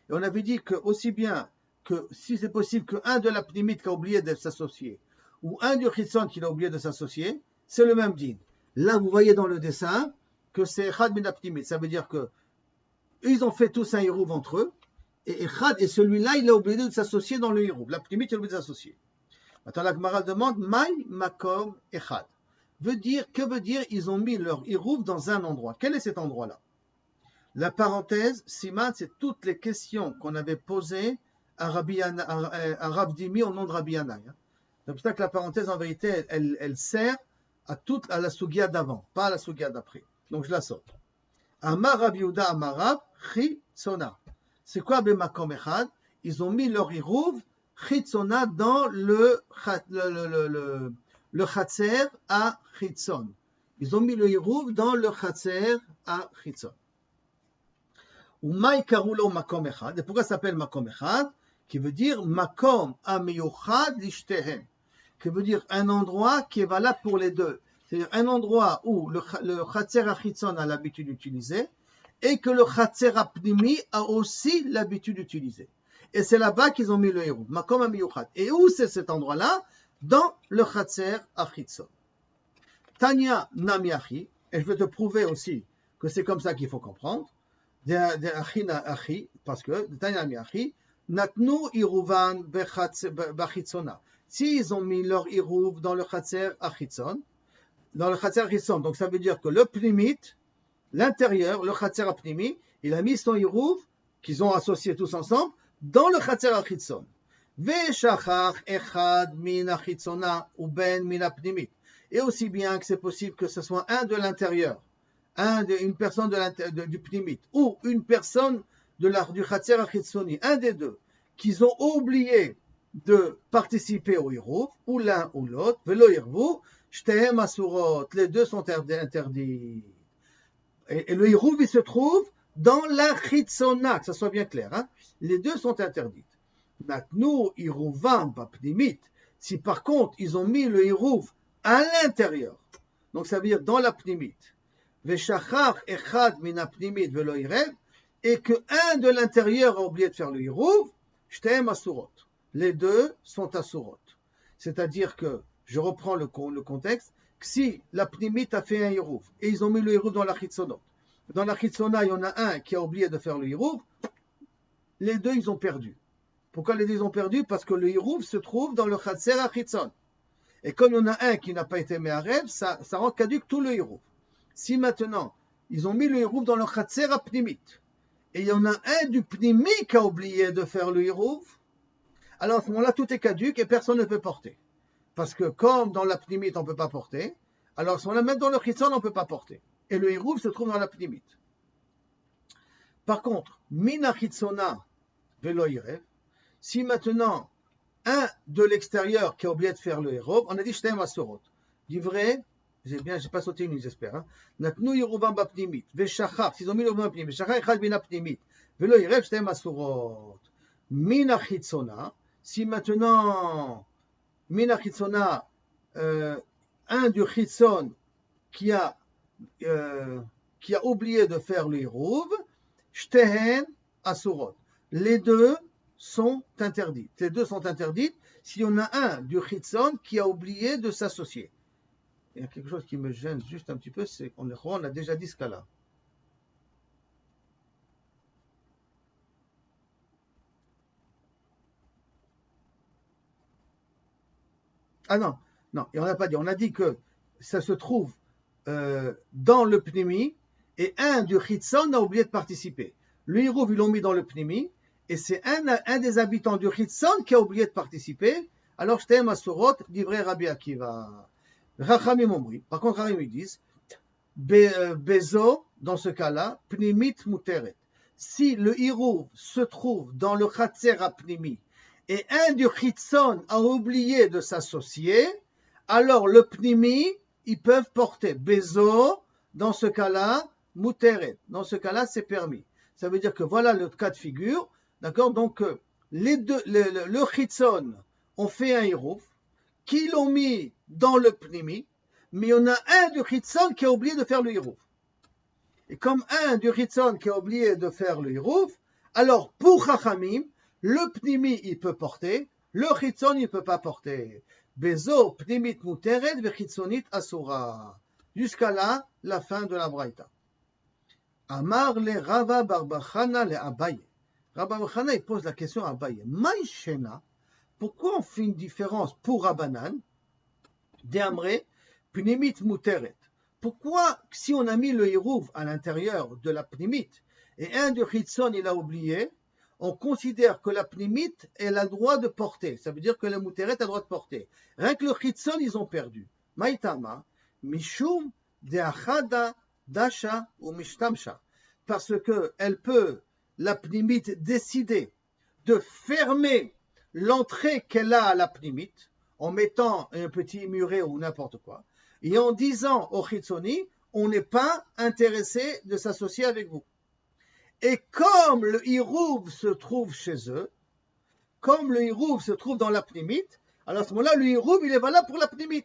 Et on avait dit que aussi bien que si c'est possible qu'un de la pnimit qui a oublié de s'associer, ou un du chitzon qui a oublié de s'associer, c'est le même din. Là, vous voyez dans le dessin que c'est echad min apnimit. Ça veut dire que ils ont fait tous un hirouv entre eux, et echad, et celui-là, il a oublié de s'associer dans le hirouv. La pnimit, il a oublié de s'associer. Maintenant, la Gemara demande, Mai makom echad. Que veut dire ils ont mis leur hirouv dans un endroit? Quel est cet endroit-là? La parenthèse, Siman, c'est toutes les questions qu'on avait posées à Rav Dimi au nom de Rabbi Yanaï. C'est pour ça que la parenthèse, en vérité, elle sert à la sugia d'avant, pas à la sugia d'après. Donc je la saute. Amar Rabbi Yehuda Amarav Chitzona. C'est quoi Bemakom Echad? Ils ont mis leur hirouv Chitzona dans le Chatser à Chitzon. Ils ont mis le hirouv dans le Chatser à Chitzon. Et pourquoi ça s'appelle Makom Echad? Qui veut dire Makom Amiyuchad Lishtehen. Qui veut dire un endroit qui est valable pour les deux. C'est-à-dire un endroit où le Chatser Achitzon a l'habitude d'utiliser et que le Chatser Apnimi a aussi l'habitude d'utiliser. Et c'est là-bas qu'ils ont mis le hirouv. Makom Amiyuchad. Et où c'est cet endroit-là? Dans le Chatser Achitzon. Tanya Namiachi. Et je vais te prouver aussi que c'est comme ça qu'il faut comprendre. Parce que Natnu iruvan bachitzona. S'ils ont mis leur iruv dans le chatser achitzon, donc ça veut dire que le pnimit, l'intérieur, le chatser apnimi, il a mis son iruv qu'ils ont associé tous ensemble dans le chatser achitzon. Veshachach echad min achitzona ou ben min apnimit. Et aussi bien que c'est possible que ce soit un de l'intérieur, une personne du pnimit, ou une personne du Chatser Achitzoni, un des deux, qu'ils ont oublié de participer au hirouv, ou l'un ou l'autre, velo hirvu, shtehem asurot, les deux sont interdits. Et le hirouv, il se trouve dans la Chitzona, que ça soit bien clair, hein? Les deux sont interdits. Natnu hirouvam pnimit, si par contre ils ont mis le hirouv à l'intérieur, donc ça veut dire dans la pnimit, Veshachach echad min apnimit velo irev, et que un de l'intérieur a oublié de faire le hirouv, shtem asurot. Les deux sont asurot. C'est-à-dire que, je reprends le contexte, que si la pnimit a fait un hirouv, et ils ont mis le hirouv dans la chitzonot, dans la chitzona, il y en a un qui a oublié de faire le hirouv, les deux, ils ont perdu. Pourquoi les deux, ils ont perdu? Parce que le hirouv se trouve dans le chatser achitzon. Et comme il y en a un qui n'a pas été Me'arev, ça rend caduque tout le Hirouv. Si maintenant, ils ont mis le Hirouv dans le Khatser Pnimit, et il y en a un du Pnimi qui a oublié de faire le Hirouv, alors à ce moment-là, tout est caduque et personne ne peut porter. Parce que comme dans la Pnimit, on ne peut pas porter, alors à ce moment-là, même dans le Chitzon, on ne peut pas porter. Et le Hirouv se trouve dans la Pnimit. Par contre, Mina Chitzona Velo Irev, si maintenant, un de l'extérieur qui a oublié de faire le Hirouv, on a dit Shtem Asorot. Dit vrai, j'ai pas sauté une ligne, j'espère. Natnu Hirouvam Bapnimit, Veshachar, s'ils ont mis le Hirouvam Bapnimit, Veshachar Echad Bina Pnimit, Velo Irev Shtem Asorot. Mina Chitzona, si maintenant, Mina Chitzona, un du Chitzon qui a oublié de faire le Hirouv, Shtehen Asurot. Les deux sont interdits. Les deux sont interdits s'il y en a un du Chitzon qui a oublié de s'associer. Il y a quelque chose qui me gêne juste un petit peu, c'est qu'on a déjà dit ce cas-là. Ah non, et on n'a pas dit. On a dit que ça se trouve dans le Pnimi et un du Chitzon a oublié de participer. Le Hirouv, ils l'ont mis dans le Pnimi et c'est un des habitants du Chitzon qui a oublié de participer. Alors, Shtem Asurot, livré Rabbi Akiva. Rachamim Omri. Par contre, Rachamim ils disent Bezo, dans ce cas-là, Pnimit Muteret. Si le Hirouv se trouve dans le Khatser Pnimi et un du Chitzon a oublié de s'associer, alors le Pnimi, ils peuvent porter Bezo, dans ce cas-là, Muteret. Dans ce cas-là, c'est permis. Ça veut dire que voilà le cas de figure. D'accord? Donc, le Chitzon ont fait un Hirouv, qui l'ont mis dans le Pnimi, mais il y en a un du Chitzon qui a oublié de faire le Hirouv. Et comme un du Chitzon qui a oublié de faire le Hirouv, alors pour Chachamim, le Pnimi il peut porter, le Chitzon il ne peut pas porter. Bezo Pnimit Muteret Vechitzonit Asura. Jusqu'à là, la fin de la Braïta. Amar le Rava Barbachana le Abaye. Rabba Barbachana il pose la question à Abaye. Maïshena, pourquoi on fait une différence pour Rabbanan, De'amre, Pnimit Muteret? Pourquoi, si on a mis le Hirouv à l'intérieur de la Pnimit et un du Chitzon il a oublié, on considère que la Pnimit elle a le droit de porter. Ça veut dire que la Muteret a le droit de porter. Rien que le Chitzon ils ont perdu. Maïtama, Mishum De'achada Dasha ou Mishtamsha. Parce que elle peut, la Pnimit, décider de fermer l'entrée qu'elle a à la Pnimit en mettant un petit muret ou n'importe quoi et en disant au Chitzoni, on n'est pas intéressé de s'associer avec vous. Et comme le Hirouv se trouve chez eux, comme le Hirouv se trouve dans la Pnimit, alors à ce moment-là, le Hirouv, il est valable pour la Pnimit.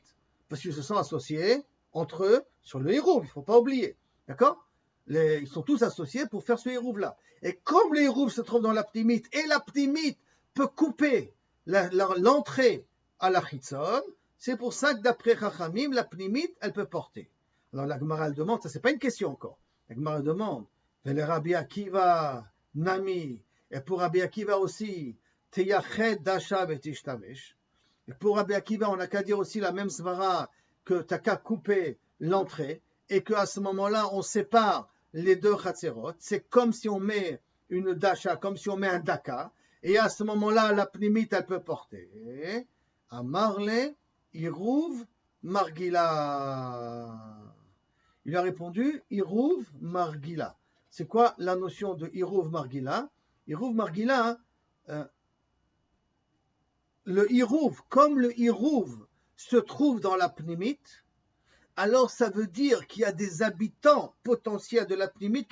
Parce qu'ils se sont associés entre eux sur le Hirouv, il ne faut pas oublier. D'accord? Ils sont tous associés pour faire ce Hirouv-là. Et comme le Hirouv se trouve dans la Pnimit, et la Pnimit peut couper l'entrée à la Chitzon, c'est pour ça que d'après Chachamim, la Pnimit, elle peut porter. Alors la Gemara demande, ça c'est pas une question encore. La Gemara demande, le Rabbi Akiva, Nami, et pour Rabbi Akiva aussi, Teyached Dasha Vetishtamesh. Et pour Rabbi Akiva, on n'a qu'à dire aussi la même svara que t'as qu'à couper l'entrée et qu'à ce moment-là, on sépare les deux chatzerot. C'est comme si on met une dasha, comme si on met un daka. Et à ce moment-là, la pnimit, elle peut porter. Amarle, Irouv, Margila. Il a répondu, Irouv, Margila. C'est quoi la notion de Irouv, Margila? Irouv, Margila, le Irouv, comme le Irouv se trouve dans la Pnimit, alors ça veut dire qu'il y a des habitants potentiels de la Pnimit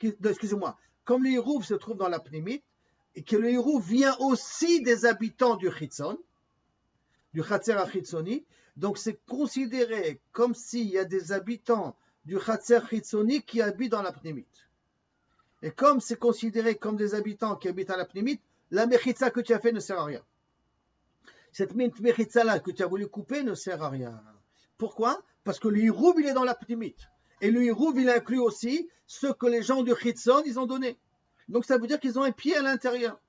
excusez-moi, comme le Irouv se trouve dans la Pnimit, et que le Irouv vient aussi des habitants du Chitzon, du Chatzer Chitzoni, donc c'est considéré comme s'il y a des habitants du Chatzer Chitzoni qui habitent dans la Pnimit. Et comme c'est considéré comme des habitants qui habitent à la Pnimit, la Mechitza que tu as fait ne sert à rien. Cette Mechitza-là que tu as voulu couper ne sert à rien. Pourquoi? Parce que le Hirouv, il est dans la Pnimit. Et le Hirouv, il inclut aussi ce que les gens du Chitzon, ils ont donné. Donc ça veut dire qu'ils ont un pied à l'intérieur.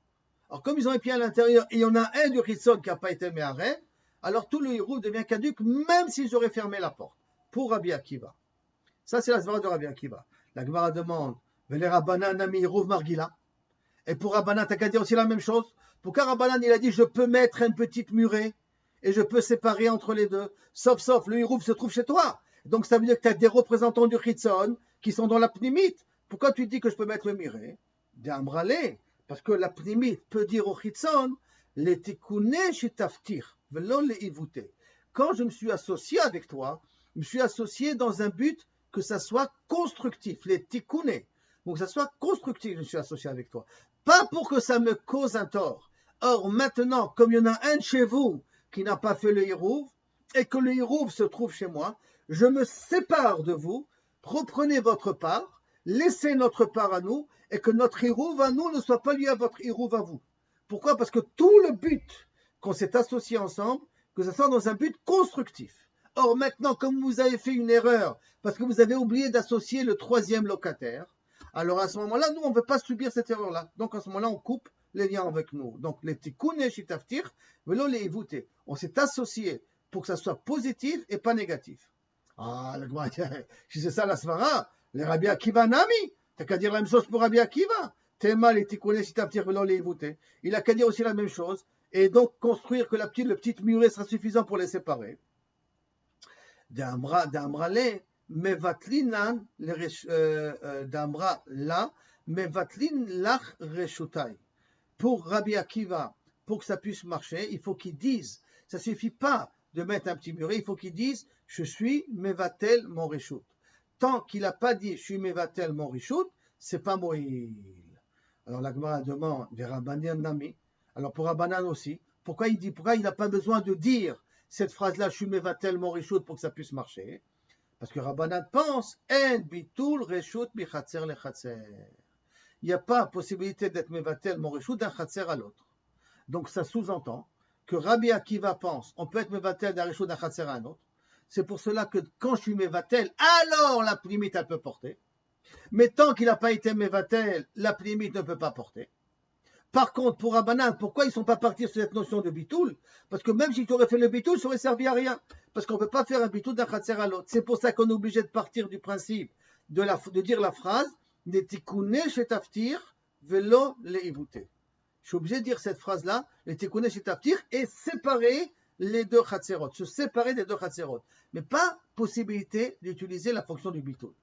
Alors comme ils ont un pied à l'intérieur, et il y en a un du Chitzon qui n'a pas été Mehareh, alors tout le hirouv devient caduc, même si j'aurais fermé la porte. Pour Rabbi Akiva. Ça, c'est la svara de Rabbi Akiva. La Gemara demande, Vele Rabbanan nami hirouv margila. Et pour Rabbanan, t'as qu'à dire aussi la même chose. Pourquoi Rabbanan, il a dit, je peux mettre une petite murée et je peux séparer entre les deux. Sauf, le hirouv se trouve chez toi. Donc ça veut dire que tu as des représentants du Chitzon qui sont dans la pnimite. Pourquoi tu dis que je peux mettre le muré? D'Amrale, parce que la pnimite peut dire au Chitzon, les tikkuné shitaftir, velo le ivouté. Quand je me suis associé avec toi, je me suis associé dans un but que ça soit constructif, les tikkuné. Donc que ça soit constructif, je me suis associé avec toi. Pas pour que ça me cause un tort. Or maintenant, comme il y en a un de chez vous qui n'a pas fait le hirouv, et que le hirouv se trouve chez moi, je me sépare de vous, reprenez votre part, laissez notre part à nous, et que notre hirouv à nous ne soit pas lié à votre hirouv à vous. Pourquoi? Parce que tout le but qu'on s'est associé ensemble, que ça soit dans un but constructif. Or maintenant, comme vous avez fait une erreur, parce que vous avez oublié d'associer le troisième locataire, alors à ce moment-là, nous, on ne veut pas subir cette erreur-là. Donc à ce moment-là, on coupe les liens avec nous. Donc les tikkuné shitaftir, velo les ivouté. On s'est associé pour que ça soit positif et pas négatif. Ah, si c'est ça la svara, les Rabbi Akiva nami, t'as qu'à dire la même chose pour Rabbi Akiva. Tema les tikkuné shitaftir, velo les ivouté. Il a qu'à dire aussi la même chose. Et donc construire que le petit muret sera suffisant pour les séparer. D'Amrale, mevatlinan, d'Amra la, mevatlin lach reshutai. Pour Rabbi Akiva, pour que ça puisse marcher, il faut qu'ils disent, ça ne suffit pas de mettre un petit muret, il faut qu'ils disent, je suis mevatel mon reshut. Tant qu'il n'a pas dit, je suis mevatel mon reshut, c'est pas moïl. Alors la Gemara demande, des Rabbanan nami. Alors pour Rabbanan aussi, pourquoi il n'a pas besoin de dire cette phrase-là, je suis mevatel mon reshut pour que ça puisse marcher? Parce que Rabbanan pense, en bitul reshut mi chatzer le chatzer. Il n'y a pas possibilité d'être mevatel mon reshut d'un chatzer à l'autre. Donc ça sous-entend que Rabbi Akiva pense, on peut être mevatel d'un reshut d'un chatzer à un autre. C'est pour cela que quand je suis mevatel, alors la pnimite elle peut porter. Mais tant qu'il n'a pas été mevatel, la pnimite ne peut pas porter. Par contre, pour Rabbanan, pourquoi ils ne sont pas partis sur cette notion de bitoul? Parce que même si tu aurais fait le bitoul, ça aurait servi à rien. Parce qu'on ne peut pas faire un bitoul d'un chatzer à l'autre. C'est pour ça qu'on est obligé de partir du principe de dire la phrase les tikkuné shetaftir velo le ivouté. Je suis obligé de dire cette phrase-là, les tikkuné shetaftir, et séparer les deux chatzerot, se séparer des deux chatzerot. Mais pas possibilité d'utiliser la fonction du bitoul.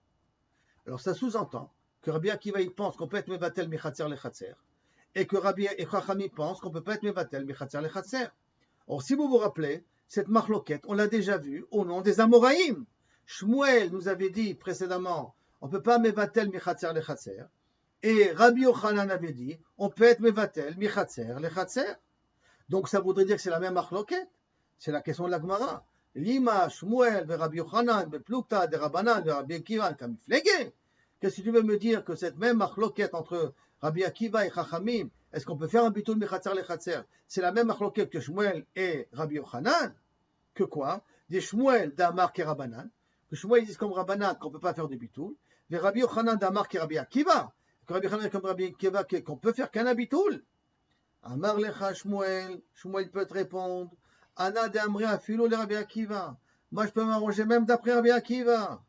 Alors ça sous-entend que Rabbi Akiva il pense qu'on peut être mevatel mi chatzer le chatzer, et que Rabbi et Chachami pensent qu'on ne peut pas être mevatel mi chatzer le chatzer. Or si vous vous rappelez, cette marloquette, on l'a déjà vue au nom des Amoraïm. Shmuel nous avait dit précédemment, on ne peut pas mevatel mi chatzer le chatzer, et Rabbi Yochanan avait dit, on peut être mevatel mi chatzer le chatzer. Donc ça voudrait dire que c'est la même marloquette. C'est la question de la Gemara. Lima, Shmuel, Rabbi Yochanan, Beplukta, de Rabbanan, Rabbi Akiva, Kamiflege. Qu'est-ce que tu veux me dire que cette même marloquette entre Rabbi Akiva et Chachamim, est-ce qu'on peut faire un bitoul mi chatzer le chatzer? C'est la même marloquette que Shmuel et Rabbi Yochanan. Que quoi? Des Shmuel d'Amar et Rabbanan. Que Shmuel disent comme Rabbanan qu'on ne peut pas faire de bitoul. Des Rabbi Yochanan d'Amar et Rabbi Akiva. Que Rabbi Yochanan comme Rabbi Akiva qu'on peut faire qu'un bitoul. Amar lecha Shmuel. Shmuel peut te répondre. Ana d'Amri afilo le Rabbi Akiva. Moi, je peux m'arranger même d'après Rabbi Akiva.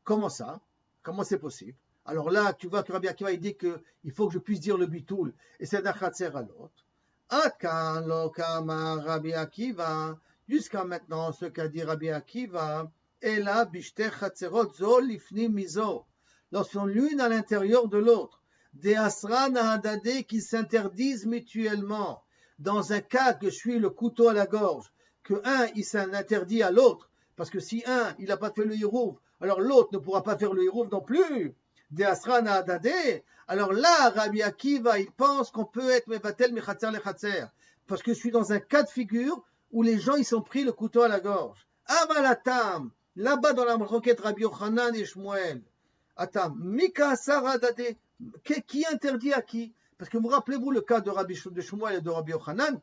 Comment ça? Comment c'est possible? Alors là, tu vois que Rabbi Akiva, il dit qu'il faut que je puisse dire le bitoul, et c'est d'un chatzer à l'autre. Akan lo kama Rabbi Akiva. Jusqu'à maintenant, ce qu'a dit Rabbi Akiva, est là, bishte chatzerot zo lifni mizo. Lorsqu'on l'une à l'intérieur de l'autre. Des asra nahadade qui s'interdisent mutuellement. Dans un cas que je suis le couteau à la gorge, que un, il s'en interdit à l'autre, parce que si un, il n'a pas fait le hirouv, alors l'autre ne pourra pas faire le hirouv non plus. Des asra nahadade. Alors là, Rabbi Akiva, il pense qu'on peut être mevatel mi chatzer le chatzer, parce que je suis dans un cas de figure où les gens, ils sont pris le couteau à la gorge. Amalatam, là-bas dans la requête Rabbi Yochanan et Shmuel. Atam, Mika Saradade, qui interdit à qui? Parce que vous rappelez-vous le cas de Shmuel et de Rabbi Yochanan,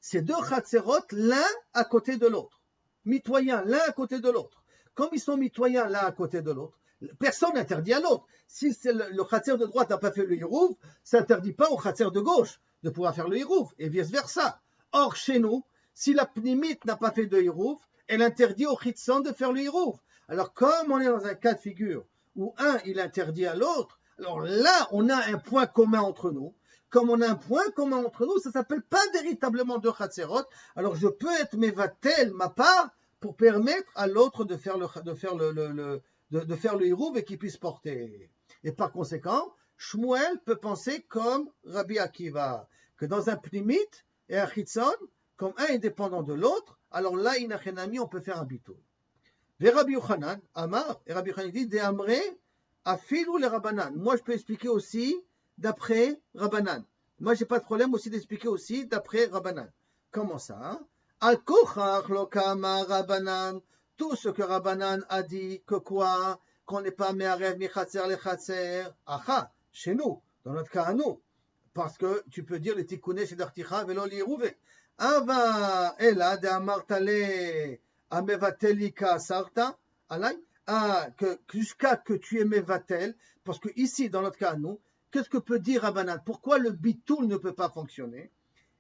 c'est deux chatzerot l'un à côté de l'autre. Mitoyens l'un à côté de l'autre. Comme ils sont mitoyens l'un à côté de l'autre, personne n'interdit à l'autre. Si c'est le chatzer de droite n'a pas fait le hirouv, ça n'interdit pas au chatzer de gauche de pouvoir faire le hirouv, et vice versa. Or, chez nous, Si la pnimite n'a pas fait de hirouf, elle interdit au chitson de faire le hirouf. Alors, comme on est dans un cas de figure où un, il interdit à l'autre, alors là, on a un point commun entre nous. Comme on a un point commun entre nous, ça ne s'appelle pas véritablement deux chatzerot. Alors, je peux être mevatel, ma part, pour permettre à l'autre de faire le hirouv et qu'il puisse porter. Et par conséquent, Shmuel peut penser comme Rabbi Akiva, que dans un pnimite et un chitzon, comme un est dépendant de l'autre, alors là, inachenami, on peut faire un bitou. Et Rabbi Yochanan, Amar, et Rabbi Yochanan dit, de Amré, afilou les Rabbanan. Moi, je peux expliquer aussi d'après Rabbanan. Moi, j'ai pas de problème aussi d'expliquer aussi d'après Rabbanan. Comment ça? Al kochach lo kama Rabbanan. Tout ce que Rabbanan a dit, que quoi? Qu'on n'est pas me'arev mi chatzer le chatzer. Aha, chez nous, dans notre cas à nous. Parce que tu peux dire les tikkuné chez d'articha velo lirouvé. Ava ela de amartale amevatelika sarta alay. Ah, jusqu'à que tu es mevatel, parce que ici, dans notre cas à nous, qu'est-ce que peut dire Rabbanan? Pourquoi le bitoul ne peut pas fonctionner?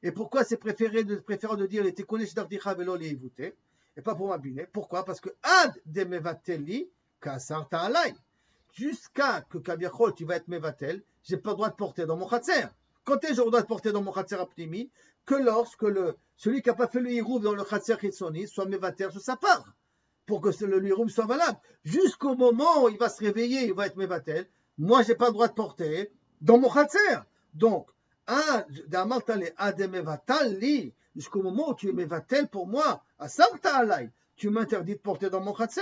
Et pourquoi c'est préférant de dire les tikkuné chez d'articha velo lirouvé et pas pour m'abîmer? Pourquoi? Parce que ad de mevateli kasarta alay. Jusqu'à que Kabiachol, tu vas être mevatel, j'ai pas le droit de porter dans mon khatser. Quand est-ce que j'ai le droit de porter dans mon khatser apnimi? Que lorsque celui qui n'a pas fait le hirouf dans le khatser chitsoni soit mevatel sur sa part, pour que le hirouf soit valable. Jusqu'au moment où il va se réveiller, il va être mevatel, moi j'ai pas le droit de porter dans mon khatser. Donc, jusqu'au moment où tu es mevatel pour moi, à sarta alay, tu m'interdis de porter dans mon khatser.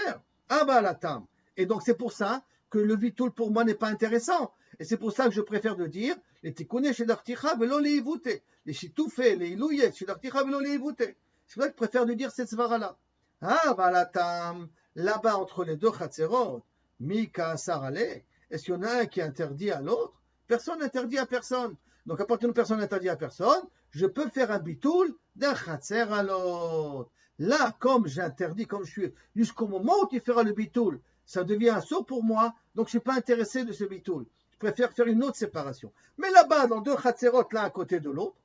Abalatam. Et donc c'est pour ça que le vitoul pour moi n'est pas intéressant. Et c'est pour ça que je préfère de dire les tikkuné chez d'articha velo leivute, les chitoufé, les ilouyet chez d'articha velo leivute. C'est pour ça que je préfère de dire cette svara-là. Abalatam. Là-bas entre les deux chatzerot, mika asarale, est-ce qu'il y en a un qui interdit à l'autre? Personne n'interdit à personne. Donc à partir de personne n'interdit à personne, je peux faire un bitoul d'un chatzer à l'autre. Là, comme j'interdis, comme je suis, jusqu'au moment où tu feras le bitoul, ça devient un saut pour moi, donc je ne suis pas intéressé de ce bitoul. Je préfère faire une autre séparation. Mais là-bas, dans deux chatzerot, l'un à côté de l'autre,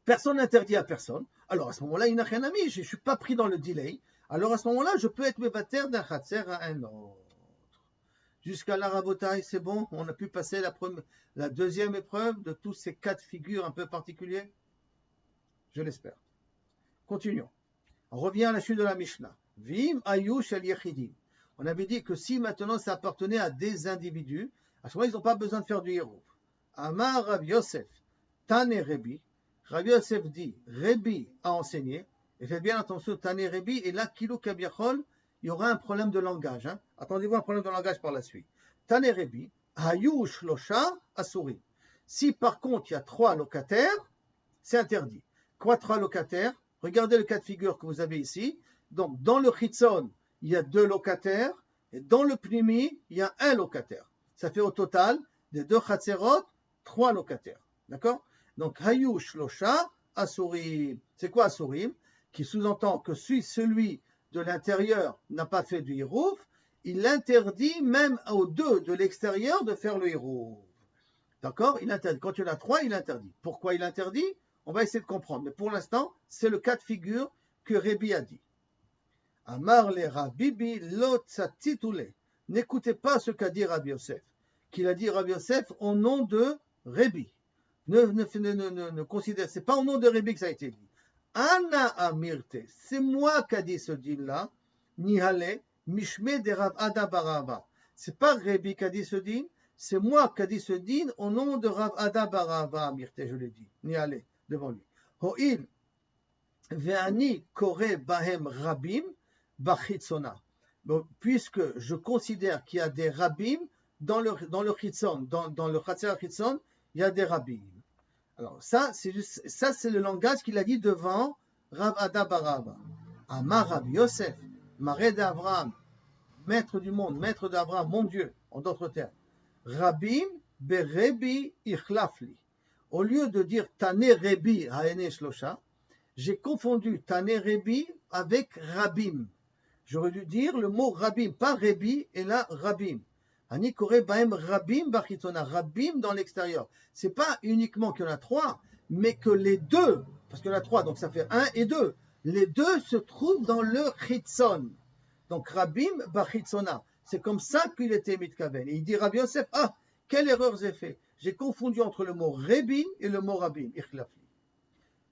personne n'interdit à personne. Alors à ce moment-là, il n'a rien à mis, je ne suis pas pris dans le delay. Alors à ce moment-là, je peux être mevater d'un chatzer à un autre. Jusqu'à la rabotaille, c'est bon, on a pu passer la deuxième épreuve de tous ces cas de figure un peu particuliers. Je l'espère. Continuons. On revient à la chute de la Mishnah. Vim ayush el yechidim. On avait dit que si maintenant ça appartenait à des individus, à ce moment-là, ils n'ont pas besoin de faire du hirouf. Amar Rav Yosef, Tane Rebi. Rav Yosef dit, Rebi a enseigné, et faites bien attention, Tane Rebi, et là, Kilo Kabiachol, il y aura un problème de langage. Hein. Attendez-vous un problème de langage par la suite. Tane Rebi, Hayush Losha Asuri. Si par contre il y a 3 locataires, c'est interdit. Quoi 3 locataires? Regardez le cas de figure que vous avez ici. Donc, dans le chitzon, il y a 2 locataires, et dans le pnimi, il y a 1 locataire. Ça fait au total, des 2 chatzerot, 3 locataires. D'accord? Donc, hayush losha asurim. C'est quoi asurim? Qui sous-entend que si celui de l'intérieur n'a pas fait du hirouf, il interdit même aux 2 de l'extérieur de faire le hirouf. D'accord? Il interdit. Quand il y en a 3, il interdit. Pourquoi il interdit? On va essayer de comprendre. Mais pour l'instant, c'est le cas de figure que Rebi a dit. Amar le Rabibi lotzatitule. N'écoutez pas ce qu'a dit Rabbi Yosef. Qu'il a dit Rabbi Yosef au nom de Rebi. Ne considère, c'est pas au nom de Rebi que ça a été dit. Ana amirte. C'est moi qui a dit ce din-là. Nihale mishme de Rav Ada Barava. C'est pas Rebi qui a dit ce din. C'est moi qui a dit ce din au nom de Rav Ada Barava amirte, je l'ai dit. Nihale, devant lui. Ho'il ve'ani kore bahem rabim. Bachitzona. Puisque je considère qu'il y a des rabbim dans le chitzon, dans le chatzer chitzon, il y a des rabbim. Alors ça c'est le langage qu'il a dit devant Rav Ada Barava. Amar Rav Yosef, Maré d'Abraham, maître du monde, maître d'Abraham, mon Dieu, en d'autres termes. Rabbim berebi ichlafli. Au lieu de dire Tane Rebi haene shlosha, j'ai confondu Tane Rebi avec Rabbim. J'aurais dû dire le mot Rabbim, pas Rebi, et là Rabbim. Ani kore bahem Rabbim bachitona, Rabbim dans l'extérieur. C'est pas uniquement qu'il y en a 3, mais que les 2 parce qu'il y en a 3, donc ça fait 1 et 2. Les deux se trouvent dans le chitzon. Donc Rabim Bachitzona. C'est comme ça qu'il était mitkaven. Et il dit Rabbi Yosef, ah, quelle erreur j'ai fait. J'ai confondu entre le mot Rebim et le mot Rabim. Ichlafli.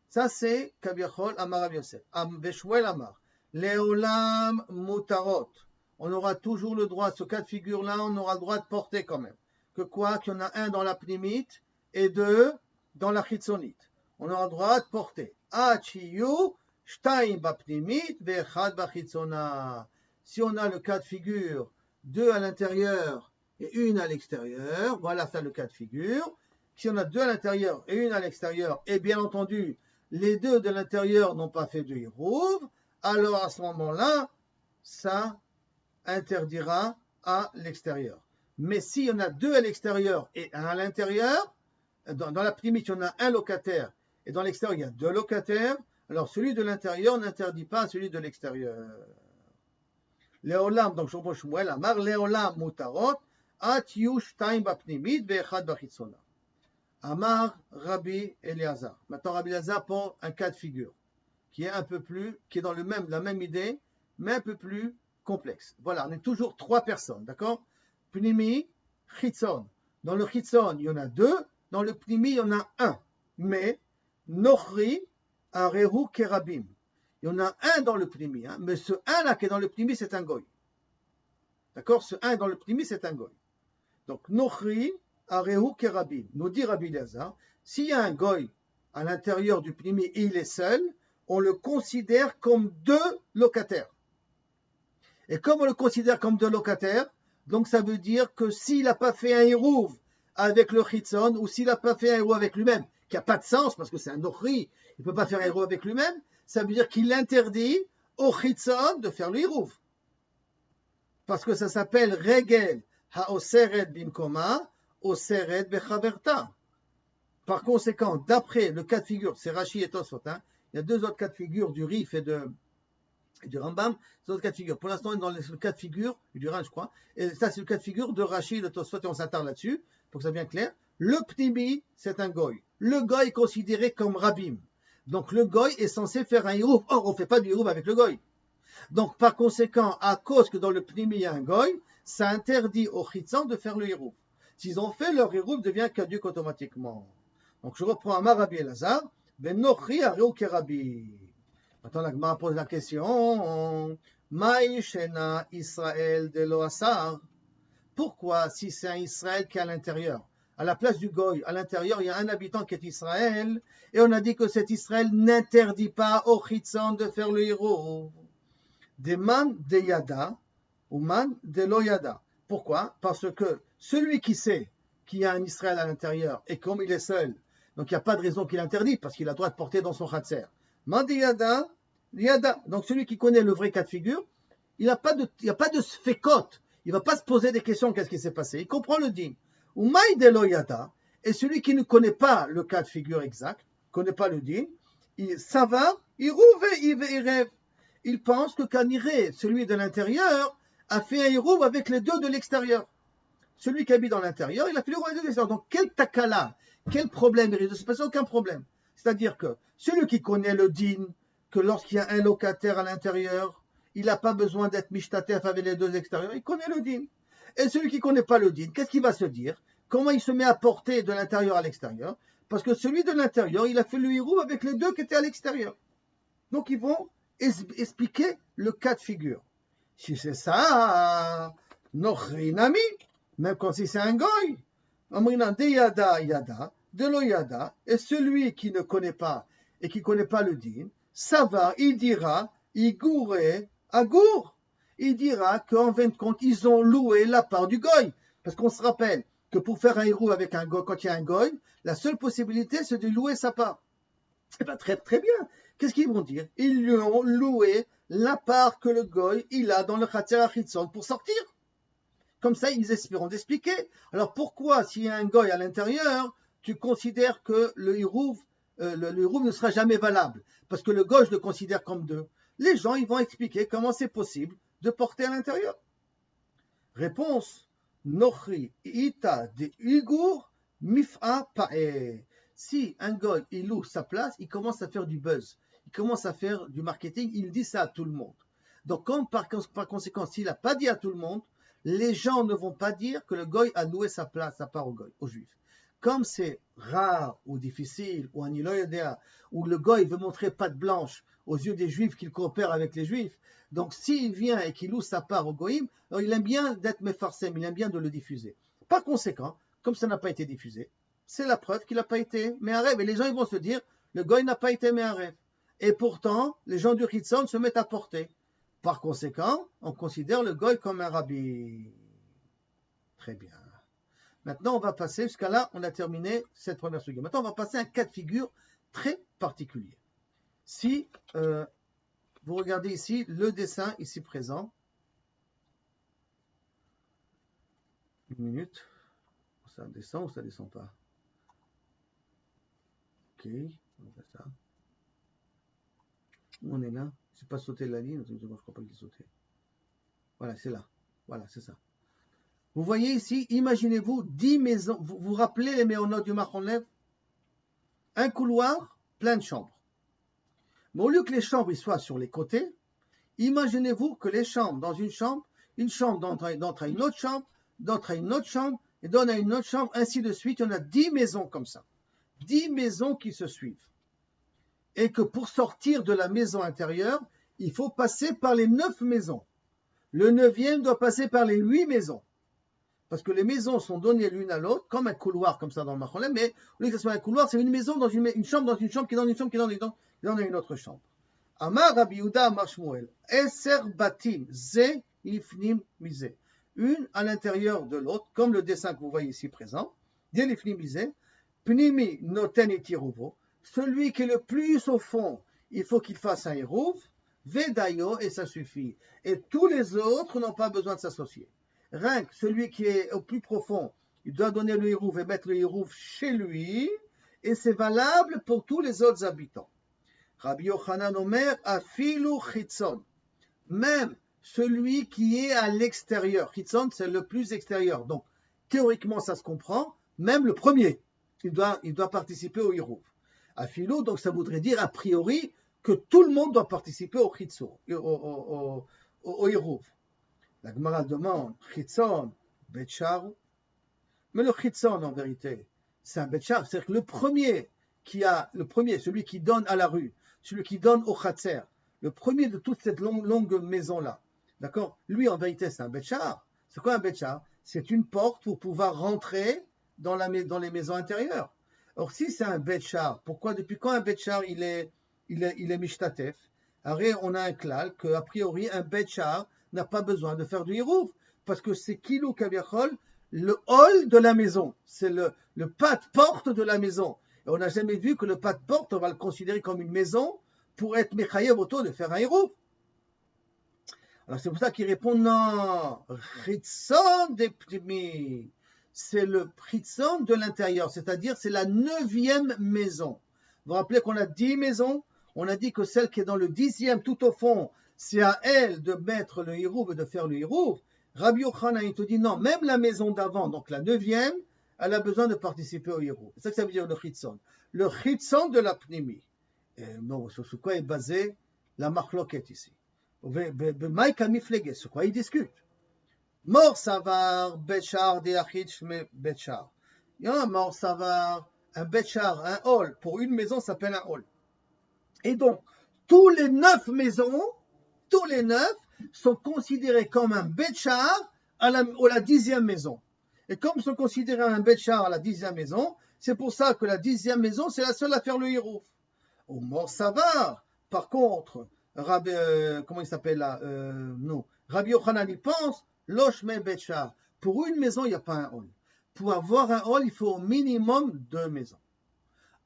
Ça c'est Kaviachol Amar Rabbi Yosef. Veshmuel Amar. Leolam Mutarot. On aura toujours le droit, ce cas de figure-là, on aura le droit de porter quand même. Que quoi? Qu'il y en a un dans la pnimite et deux dans la chitzonite. On aura le droit de porter. Achiyu, shtaim bapnimit, ve'echad bachitzona. Si on a le cas de figure, 2 à l'intérieur et 1 à l'extérieur, voilà ça le cas de figure. Si on a 2 à l'intérieur et 1 à l'extérieur, et bien entendu, les 2 de l'intérieur n'ont pas fait de hirouv, alors à ce moment-là, ça interdira à l'extérieur. Mais s'il y en a 2 à l'extérieur et 1 à l'intérieur, dans la pnimite, il y en a un locataire, et dans l'extérieur, il y a 2 locataires, alors celui de l'intérieur n'interdit pas à celui de l'extérieur. Leolam, donc Shlomo Shmuel Amar, Leolam mutarot, at yu shtaim bapnimit ve'echad bachitzona. Amar Rabbi Eliezer. Maintenant, Rabbi Eliezer prend un cas de figure qui est un peu plus, qui est dans la même idée, mais un peu plus complexe. Voilà, on est toujours 3 personnes, d'accord? Pnimi, chitzon. Dans le chitzon, il y en a 2, dans le pnimi, il y en a 1. Mais, nochri, arehu kerabim. Il y en a un dans le pnimi, hein, mais ce 1 là qui est dans le pnimi, c'est un goy. D'accord? Ce 1 dans le pnimi, c'est un goy. Donc, nochri, arehu kerabim. Nous dit Rabbi Eliezer, s'il y a un goy à l'intérieur du pnimi et il est seul, on le considère comme 2 locataires. Et comme on le considère comme 2 locataires, donc ça veut dire que s'il n'a pas fait un hirouv avec le chitzon, ou s'il n'a pas fait un hirouv avec lui-même, qui n'a pas de sens, parce que c'est un nochri, il ne peut pas faire un hirouv avec lui-même, ça veut dire qu'il interdit au chitzon de faire le hirouv. Parce que ça s'appelle regel haoseret bimkoma, oseret bechaverta. Par conséquent, d'après le cas de figure, c'est Rashi et Tosfot, hein, il y a 2 autres cas de figure du Rif et du Rambam, c'est autre cas de figure. Pour l'instant, on est dans le cas de figure, du Rhin, je crois, et ça, c'est le cas de figure de Rashi, de Tosfot, et on s'attarde là-dessus, pour que ça soit bien clair. Le pnimi, c'est un goy. Le goy est considéré comme rabim. Donc, le goy est censé faire un hirouv. Or, on ne fait pas du hirouv avec le goy. Donc, par conséquent, à cause que dans le pnimi, il y a un goy, ça interdit aux chitzan de faire le hirouv. S'ils ont fait, leur hirouv devient caduc automatiquement. Donc, je reprends Amar Rabbi Elazar, ben nochri areu kerabi. Maintenant, la Gemara pose la question, Maï shena Israël de lo asar. Pourquoi, si c'est un Israël qui est à l'intérieur, à la place du goy, à l'intérieur, il y a un habitant qui est Israël, et on a dit que cet Israël n'interdit pas au chitzan de faire le hirouv. Des man de yada, ou man de lo yada. Pourquoi? Parce que celui qui sait qu'il y a un Israël à l'intérieur, et comme il est seul, donc il n'y a pas de raison qu'il interdit, parce qu'il a le droit de porter dans son khatser. Man de yada, yada. Donc celui qui connaît le vrai cas de figure, il n'y a pas de sfekot. Il ne va pas se poser des questions, qu'est-ce qui s'est passé. Il comprend le din. Ou maï de lo yada. Et celui qui ne connaît pas le cas de figure exact, ne connaît pas le din, ça va, il rouve, il rêve. Il pense que Kaniré, celui de l'intérieur, a fait un hirouv avec les 2 de l'extérieur. Celui qui habite dans l'intérieur, il a fait le hirouv avec les 2 de l'extérieur. Donc quel takala, quel problème, il risque de se passer aucun problème. C'est-à-dire que celui qui connaît le din, que lorsqu'il y a un locataire à l'intérieur, il n'a pas besoin d'être mishtatef avec les 2 extérieurs, il connaît le din. Et celui qui ne connaît pas le din, qu'est-ce qu'il va se dire? Comment il se met à porter de l'intérieur à l'extérieur? Parce que celui de l'intérieur, il a fait le hirouv avec les 2 qui étaient à l'extérieur. Donc ils vont expliquer le cas de figure. Si c'est ça, nochrinami, même quand si c'est un goy, amrina de yada yada, de lo yada, et celui qui ne connaît pas et qui ne connaît pas le din, ça va, il dira, igouré, agour, il dira qu'en fin de compte, ils ont loué la part du goy. Parce qu'on se rappelle que pour faire un hirouv avec un goy, quand il y a un goy, la seule possibilité, c'est de louer sa part. Eh bien, très, très bien. Qu'est-ce qu'ils vont dire? Ils lui ont loué la part que le goy, il a dans le khatser achitzon pour sortir. Comme ça, ils espéront d'expliquer. Alors, pourquoi, s'il y a un goy à l'intérieur, tu considères que le hirouv ne sera jamais valable? Parce que le goy, je le considère comme 2. Les gens, ils vont expliquer comment c'est possible de porter à l'intérieur. Réponse. Nochri ita de ugur mif'a pa'e. Si un goy, il loue sa place, il commence à faire du buzz, il commence à faire du marketing, il dit ça à tout le monde. Donc, comme par conséquent, s'il n'a pas dit à tout le monde, les gens ne vont pas dire que le goy a loué sa place à part aux juifs. Comme c'est rare ou difficile, ou un iloïdéa, où le goy veut montrer patte blanche aux yeux des juifs qu'il coopère avec les juifs, donc s'il vient et qu'il loue sa part au goïm, alors il aime bien d'être mefarsem, il aime bien de le diffuser. Par conséquent, comme ça n'a pas été diffusé, c'est la preuve qu'il n'a pas été méharev. Et les gens ils vont se dire, le goy n'a pas été méharev. Et pourtant, les gens du Chitzon se mettent à porter. Par conséquent, on considère le goy comme un rabbi. Très bien. Maintenant, on va passer, jusqu'à là, on a terminé cette première sujet. Maintenant, on va passer à un cas de figure très particulier. Si vous regardez ici le dessin ici présent, une minute, ça descend ou ça descend pas? Ok, on va ça. Où on est là? C'est pas sauté la ligne, je ne crois pas qu'il est sauté. Voilà, c'est là. Voilà, c'est ça. Vous voyez ici, imaginez-vous 10 maisons. Vous vous rappelez les méonotes du Machonlev? Un couloir, plein de chambres. Mais au lieu que les chambres soient sur les côtés, imaginez-vous que les chambres, dans une chambre d'entre à une autre chambre, d'entre à une autre chambre, et donne à une autre chambre, ainsi de suite. Il y en a 10 maisons comme ça. 10 maisons qui se suivent. Et que pour sortir de la maison intérieure, il faut passer par les 9 maisons. Le 9e doit passer par les 8 maisons. Parce que les maisons sont données l'une à l'autre, comme un couloir, comme ça dans le Macholem, mais au lieu que ce soit un couloir, c'est une maison dans une chambre, dans une chambre, qui est dans une chambre, qui est dans une autre chambre. Amar Rabbi Yehuda Amar Shmuel, Eser batim, ze ifnim mize. Une à l'intérieur de l'autre, comme le dessin que vous voyez ici présent. Dien ifnim mize, pnimi noten et tiruvo. Celui qui est le plus au fond, il faut qu'il fasse un hérouv, vedayo, et ça suffit. Et tous les autres n'ont pas besoin de s'associer. Rien que celui qui est au plus profond, il doit donner le hérouv et mettre le hérouv chez lui, et c'est valable pour tous les autres habitants. Rabbi Yochanan Omer, afilu chitzon. Même celui qui est à l'extérieur. Chitzon, c'est le plus extérieur. Donc, théoriquement, ça se comprend. Même le premier, il doit participer au hérouv. Afilu, donc ça voudrait dire, a priori, que tout le monde doit participer au chitzon, au hérouv. La Gemara demande, chitzon, betchar. Mais le chitzon, en vérité, c'est un betchar. C'est-à-dire que le premier, celui qui donne à la rue, celui qui donne au chatzer, le premier de toute cette longue maison-là, d'accord? Lui, en vérité, c'est un betchar. C'est quoi un betchar? C'est une porte pour pouvoir rentrer dans les maisons intérieures. Or, si c'est un betchar, depuis quand un betchar, il est mishtatef? Alors, on a un klal qu'a priori, un betchar n'a pas besoin de faire du hirouv, parce que c'est kilou kaviachol, le hall de la maison. C'est le pas de porte de la maison. Et on n'a jamais vu que le pas de porte, on va le considérer comme une maison pour être mechayev auto de faire un héros. Alors c'est pour ça qu'il répond non, chitzon des pnimi, c'est le chitzon de l'intérieur, c'est-à-dire c'est la 9e maison. Vous vous rappelez qu'on a 10 maisons, on a dit que celle qui est dans le 10e tout au fond, c'est à elle de mettre le hérouv et de faire le hérouv. Rabbi Yochanan, il te dit non, même la maison d'avant, donc la 9e, elle a besoin de participer au hérouv. C'est ça que ça veut dire le chitzon. Le chitzon de la pnimi. Non, sur quoi est basée la marloquette ici. Sur quoi ils discutent. Mor savar, betchar, deachit, shme betchar. Il y a un mor savar, un betchar, un hall. Pour une maison, ça s'appelle un hall. Et donc, tous les 9 maisons, sont considérés comme un betchar à la 10e maison. Et comme sont considérés un betchar à la 10e maison, c'est pour ça que la 10e maison, c'est la seule à faire le hérouf. Au mort savar, par contre, comment il s'appelle là non, Rabbi Yochanan, il pense, loshme betchar. Pour une maison, il n'y a pas un hall. Pour avoir un hall, il faut au minimum 2 maisons.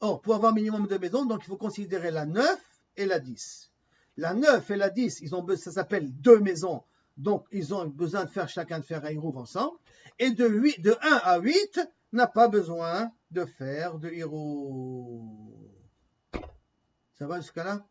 Or, pour avoir minimum 2 maisons, donc il faut considérer la 9 et la 10. La 9 et la 10, ça s'appelle 2 maisons, donc ils ont besoin de faire chacun de faire un hérouv ensemble. Et de 1 à 8 n'a pas besoin de faire de hérouv. Ça va jusqu'à là?